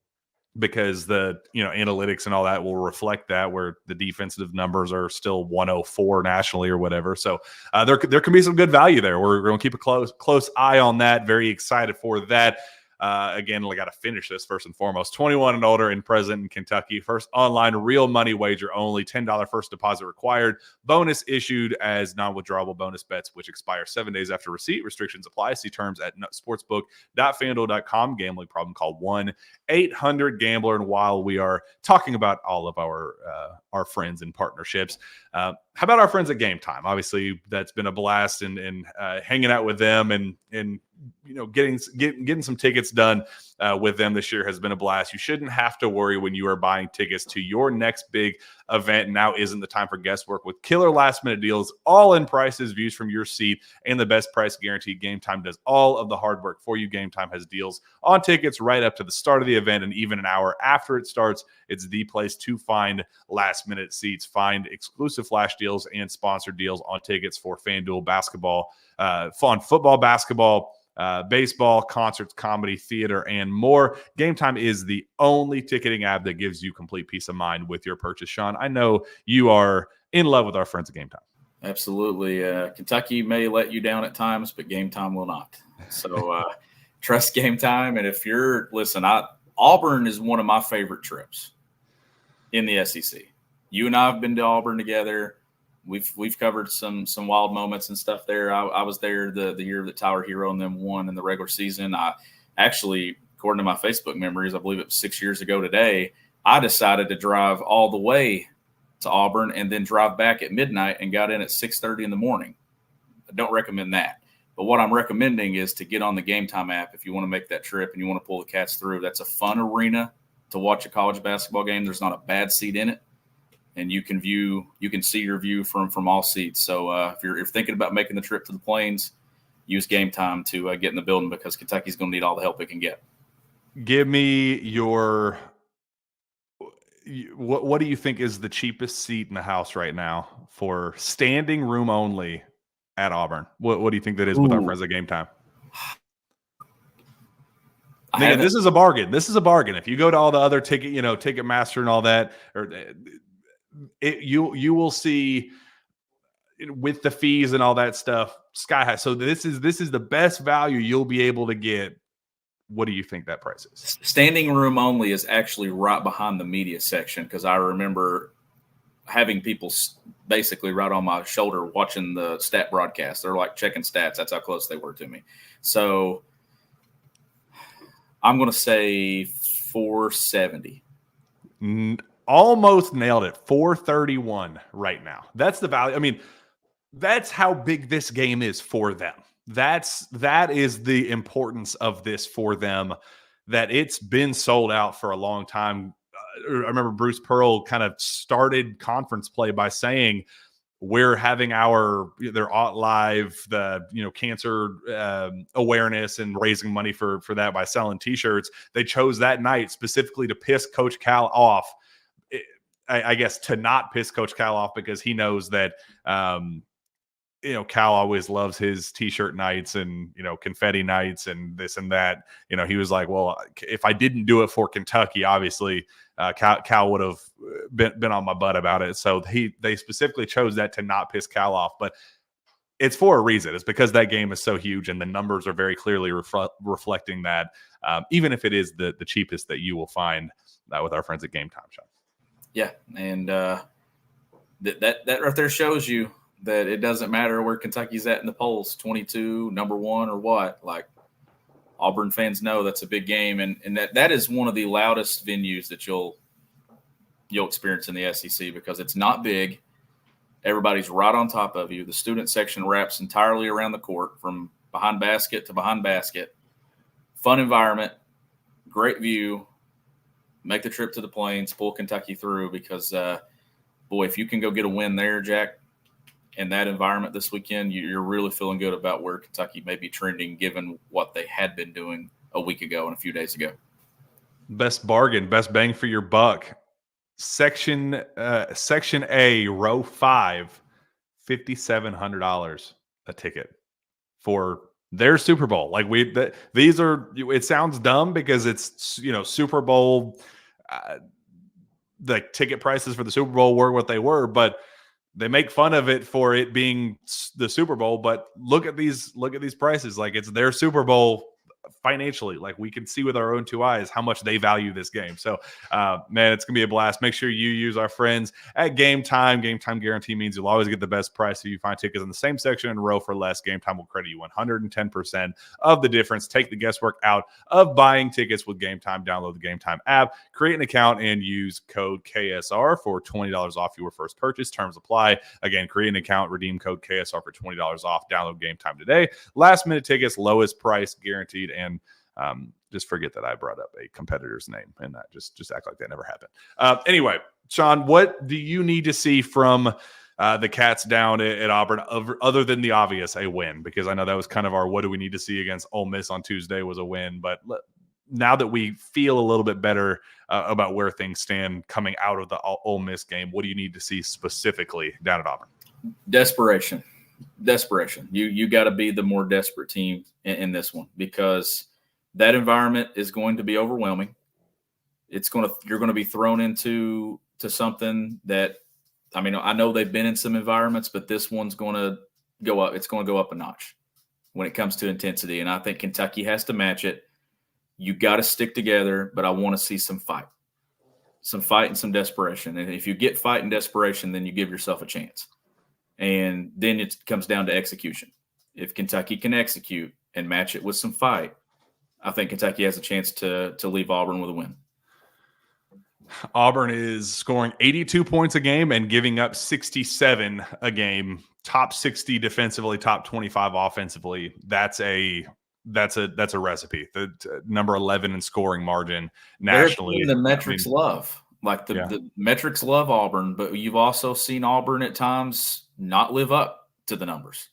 Speaker 1: because the analytics and all that will reflect that, where the defensive numbers are still 104 nationally or whatever. So there can be some good value there. We're going to keep a close eye on that. Very excited for that. Again, we got to finish this first and foremost. 21 and older and present in Kentucky. First online real money wager only. $10 first deposit required. Bonus issued as non-withdrawable bonus bets, which expire 7 days after receipt. Restrictions apply. See terms at sportsbook.fanduel.com. Gambling problem, call 1-800-GAMBLER. And while we are talking about all of our friends and partnerships, how about our friends at Gametime? Obviously, that's been a blast, and hanging out with them and getting some tickets done with them this year has been a blast. You shouldn't have to worry when you are buying tickets to your next big event. Now isn't the time for guesswork. With killer last-minute deals, all-in prices, views from your seat, and the best price guaranteed, Gametime does all of the hard work for you. Gametime has deals on tickets right up to the start of the event, and even an hour after it starts. It's the place to find last-minute seats, find exclusive flash deals and sponsored deals on tickets for FanDuel basketball, fun football, basketball, baseball, concerts, comedy, theater, and more. Gametime is the only ticketing app that gives you complete peace of mind with your purchase. Sean, I know you are in love with our friends at Gametime.
Speaker 2: Absolutely. Kentucky may let you down at times, but Gametime will not. So trust Gametime. And if Auburn is one of my favorite trips in the SEC. You and I have been to Auburn together. We've covered some wild moments and stuff there. I was there the year that Tyler Hero and them won in the regular season. I actually, according to my Facebook memories, I believe it was 6 years ago today, I decided to drive all the way to Auburn and then drive back at midnight and got in at 6:30 in the morning. I don't recommend that. But what I'm recommending is to get on the Gametime app if you want to make that trip and you want to pull the Cats through. That's a fun arena to watch a college basketball game. There's not a bad seat in it. And you can see your view from all seats. So if you're thinking about making the trip to the Plains, use Gametime to get in the building, because Kentucky's going to need all the help it can get.
Speaker 1: Give me your what do you think is the cheapest seat in the house right now for standing room only at Auburn? What do you think that is with our friends at Game Time? Again, this is a bargain. This is a bargain. If you go to all the other Ticketmaster and all that, or you will see with the fees and all that stuff sky high. So this is the best value you'll be able to get. What do you think that price is?
Speaker 2: Standing room only is actually right behind the media section, because I remember having people basically right on my shoulder watching the stat broadcast. They're like checking stats. That's how close they were to me. So I'm going to say $470.
Speaker 1: Almost nailed it. $431 right now. That's the value. I mean, that's how big this game is for them. That is the importance of this for them, that it's been sold out for a long time. I remember Bruce Pearl kind of started conference play by saying, we're having their live, cancer awareness and raising money for that by selling t-shirts. They chose that night specifically to piss Coach Cal off. I guess to not piss Coach Cal off, because he knows that, Cal always loves his t-shirt nights and, confetti nights and this and that. He was like, well, if I didn't do it for Kentucky, obviously Cal would have been on my butt about it. So they specifically chose that to not piss Cal off, but it's for a reason. It's because that game is so huge and the numbers are very clearly reflecting that, even if it is the cheapest that you will find with our friends at Game Time, Shawn.
Speaker 2: Yeah. And that right there shows you that it doesn't matter where Kentucky's at in the polls, 22, number one, or what. Like, Auburn fans know that's a big game, and that is one of the loudest venues that you'll experience in the SEC, because it's not big. Everybody's right on top of you. The student section wraps entirely around the court from behind basket to behind basket. Fun environment, great view. Make the trip to the Plains, pull Kentucky through, because, boy, if you can go get a win there, Jack, in that environment this weekend, you're really feeling good about where Kentucky may be trending, given what they had been doing a week ago and a few days ago.
Speaker 1: Best bargain, best bang for your buck. Section A, row 5, $5,700 a ticket for their Super Bowl. Like these are. It sounds dumb because it's Super Bowl. The ticket prices for the Super Bowl were what they were, but they make fun of it for it being the Super Bowl. But look at these prices. Like, it's their Super Bowl financially. Like, we can see with our own two eyes how much they value this game. So, man, it's gonna be a blast. Make sure you use our friends at Game Time. Game Time guarantee means you'll always get the best price. If you find tickets in the same section and row for less, Game Time will credit you 110% of the difference. Take the guesswork out of buying tickets with Game Time. Download the Game Time app, create an account, and use code KSR for $20 off your first purchase. Terms apply. Again, create an account, redeem code KSR for $20 off. Download Game Time today. Last minute tickets, lowest price guaranteed. And just forget that I brought up a competitor's name and that just act like that never happened. Anyway, Shawn, what do you need to see from the Cats down at Auburn other than the obvious, a win? Because I know that was kind of our what do we need to see against Ole Miss on Tuesday was a win. But now that we feel a little bit better about where things stand coming out of the Ole Miss game, what do you need to see specifically down at Auburn? Desperation. You got to be the more desperate team in this one, because that environment is going to be overwhelming. You're going to be thrown into something that, I mean, I know they've been in some environments, but this one's going to go up. It's going to go up a notch when it comes to intensity. And I think Kentucky has to match it. You got to stick together, but I want to see some fight and some desperation. And if you get fight and desperation, then you give yourself a chance. And then it comes down to execution. If Kentucky can execute and match it with some fight, I think Kentucky has a chance to leave Auburn with a win. Auburn is scoring 82 points a game and giving up 67 a game. Top 60 defensively, top 25 offensively. That's a recipe. The number 11 in scoring margin nationally. The metrics love. Like the metrics love Auburn, but you've also seen Auburn at times not live up to the numbers.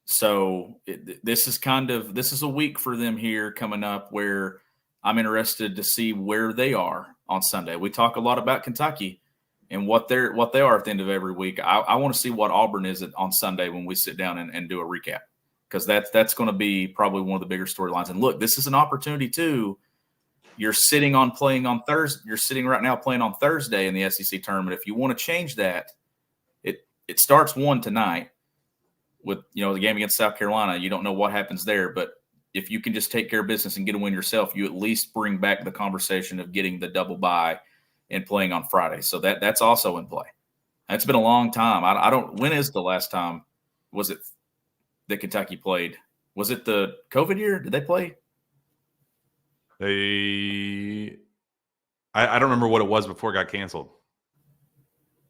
Speaker 1: So this is a week for them here coming up where I'm interested to see where they are
Speaker 2: on Sunday. We talk a lot about Kentucky and what they are at the end of every week. I want to see what Auburn is on Sunday when we sit down and do a recap, because that's going to be probably one of the bigger storylines. And look, this is an opportunity too. You're sitting right now playing on Thursday in the SEC tournament. If you want to change that, it starts 1 tonight with the game against South Carolina. You don't know what happens there, but if you can just take care of business and get a win yourself, you at least bring back the conversation of getting the double bye and playing on Friday. So that's also in play. It's been a long time. I don't. When is the last time was it that Kentucky played? Was it the COVID year? Did they play?
Speaker 1: I don't remember what it was before it got canceled.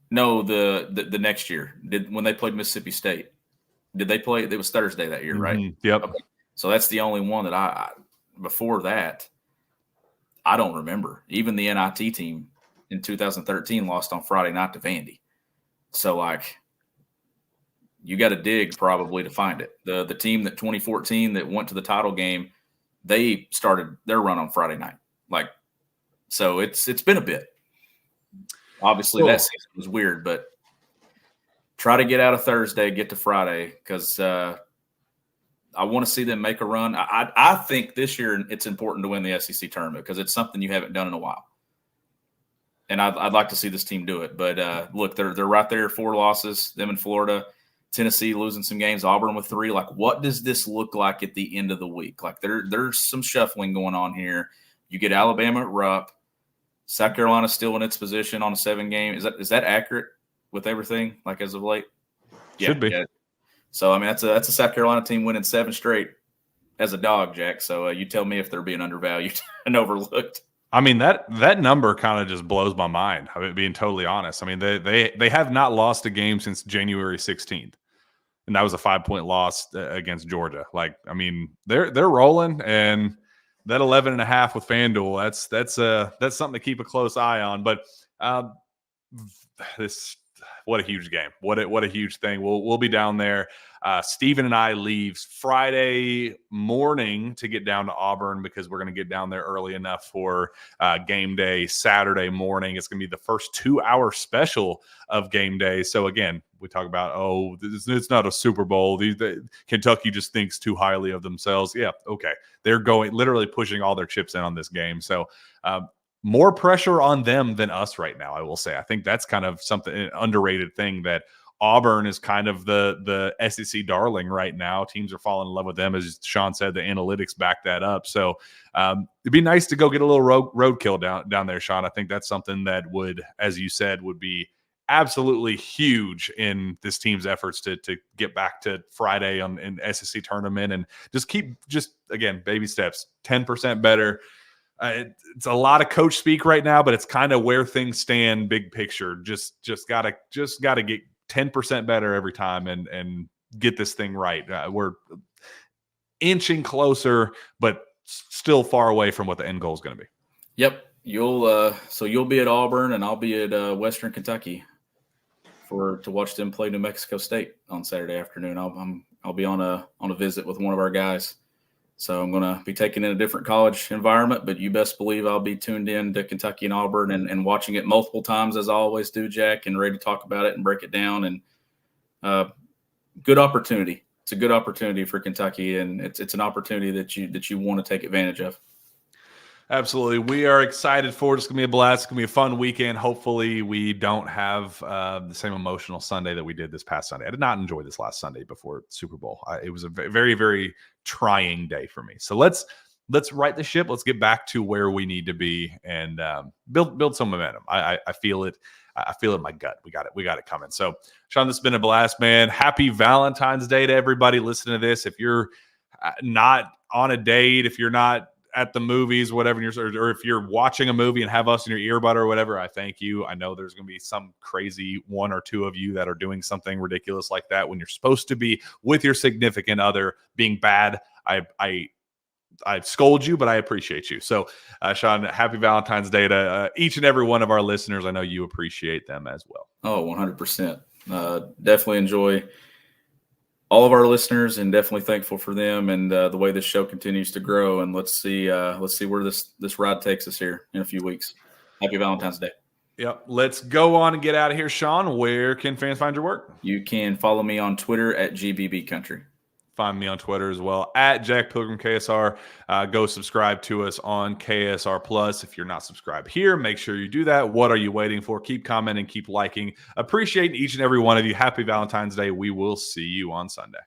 Speaker 2: No, the next year. When they played Mississippi State, did they play? It was Thursday that year, right?
Speaker 1: Yep.
Speaker 2: Okay. So that's the only one that before that, I don't remember. Even the NIT team in 2013 lost on Friday night to Vandy. So you got to dig probably to find it. The team that 2014 that went to the title game, they started their run on Friday night. So it's been a bit. Obviously, that season was weird, but try to get out of Thursday, get to Friday, because I want to see them make a run. I think this year it's important to win the SEC tournament because it's something you haven't done in a while. And I'd like to see this team do it. But, look, they're right there, 4 losses, them in Florida. Tennessee losing some games, Auburn with 3. What does this look like at the end of the week? There's some shuffling going on here. You get Alabama at Rupp. South Carolina still in its position on a 7-game. Is that accurate with everything, as of late?
Speaker 1: Should be.
Speaker 2: Yeah. So, that's a South Carolina team winning 7 straight as a dog, Jack. So, you tell me if they're being undervalued and overlooked.
Speaker 1: That number kind of just blows my mind, being totally honest. They have not lost a game since January 16th. And that was a 5-point loss against Georgia. They're rolling, and that 11.5 with FanDuel, that's something to keep a close eye on. But what a huge game. What a huge thing. We'll be down there. Steven and I leave Friday morning to get down to Auburn because we're going to get down there early enough for game day Saturday morning. It's going to be the first 2-hour special of game day. So again, we talk about, it's not a Super Bowl. Kentucky just thinks too highly of themselves. Yeah, okay. They're literally pushing all their chips in on this game. So more pressure on them than us right now, I will say. I think that's kind of an underrated thing, that Auburn is kind of the SEC darling right now. Teams are falling in love with them. As Sean said, the analytics back that up. So it'd be nice to go get a little roadkill down there, Sean. I think that's something that would, as you said, would be absolutely huge in this team's efforts to get back to Friday in SEC tournament, and again, baby steps, 10% better. It's a lot of coach speak right now, but it's kind of where things stand big picture. Just gotta get 10% better every time and get this thing right. We're inching closer, but still far away from what the end goal is going to be.
Speaker 2: Yep. You'll be at Auburn and I'll be at Western Kentucky to watch them play New Mexico State on Saturday afternoon. I'll be on a visit with one of our guys. So I'm going to be taking in a different college environment, but you best believe I'll be tuned in to Kentucky and Auburn and watching it multiple times, as I always do, Jack, and ready to talk about it and break it down. And good opportunity. It's a good opportunity for Kentucky, and it's an opportunity that you want to take advantage of.
Speaker 1: Absolutely. We are excited for it. It's going to be a blast. It's going to be a fun weekend. Hopefully we don't have the same emotional Sunday that we did this past Sunday. I did not enjoy this last Sunday before Super Bowl. It was a very, very trying day for me. So let's right the ship. Let's get back to where we need to be and build some momentum. I feel it. I feel it in my gut. We got it coming. So Sean, this has been a blast, man. Happy Valentine's Day to everybody listening to this. If you're not on a date, if you're not at the movies, whatever, or if you're watching a movie and have us in your earbud or whatever, I thank you. I know there's going to be some crazy 1 or 2 of you that are doing something ridiculous like that when you're supposed to be with your significant other being bad. I scold you, but I appreciate you. So, Sean, happy Valentine's Day to each and every one of our listeners. I know you appreciate them as well.
Speaker 2: Oh, 100%. Definitely enjoy all of our listeners, and definitely thankful for them and the way this show continues to grow. And let's see where this ride takes us here in a few weeks. Happy Valentine's Day.
Speaker 1: Yep. Let's go on and get out of here. Shawn, where can fans find your work?
Speaker 2: You can follow me on Twitter at GBB Country.
Speaker 1: Find me on Twitter as well at Jack Pilgrim KSR. Go subscribe to us on KSR Plus. If you're not subscribed here, make sure you do that. What are you waiting for? Keep commenting, keep liking. Appreciate each and every one of you. Happy Valentine's Day. We will see you on Sunday.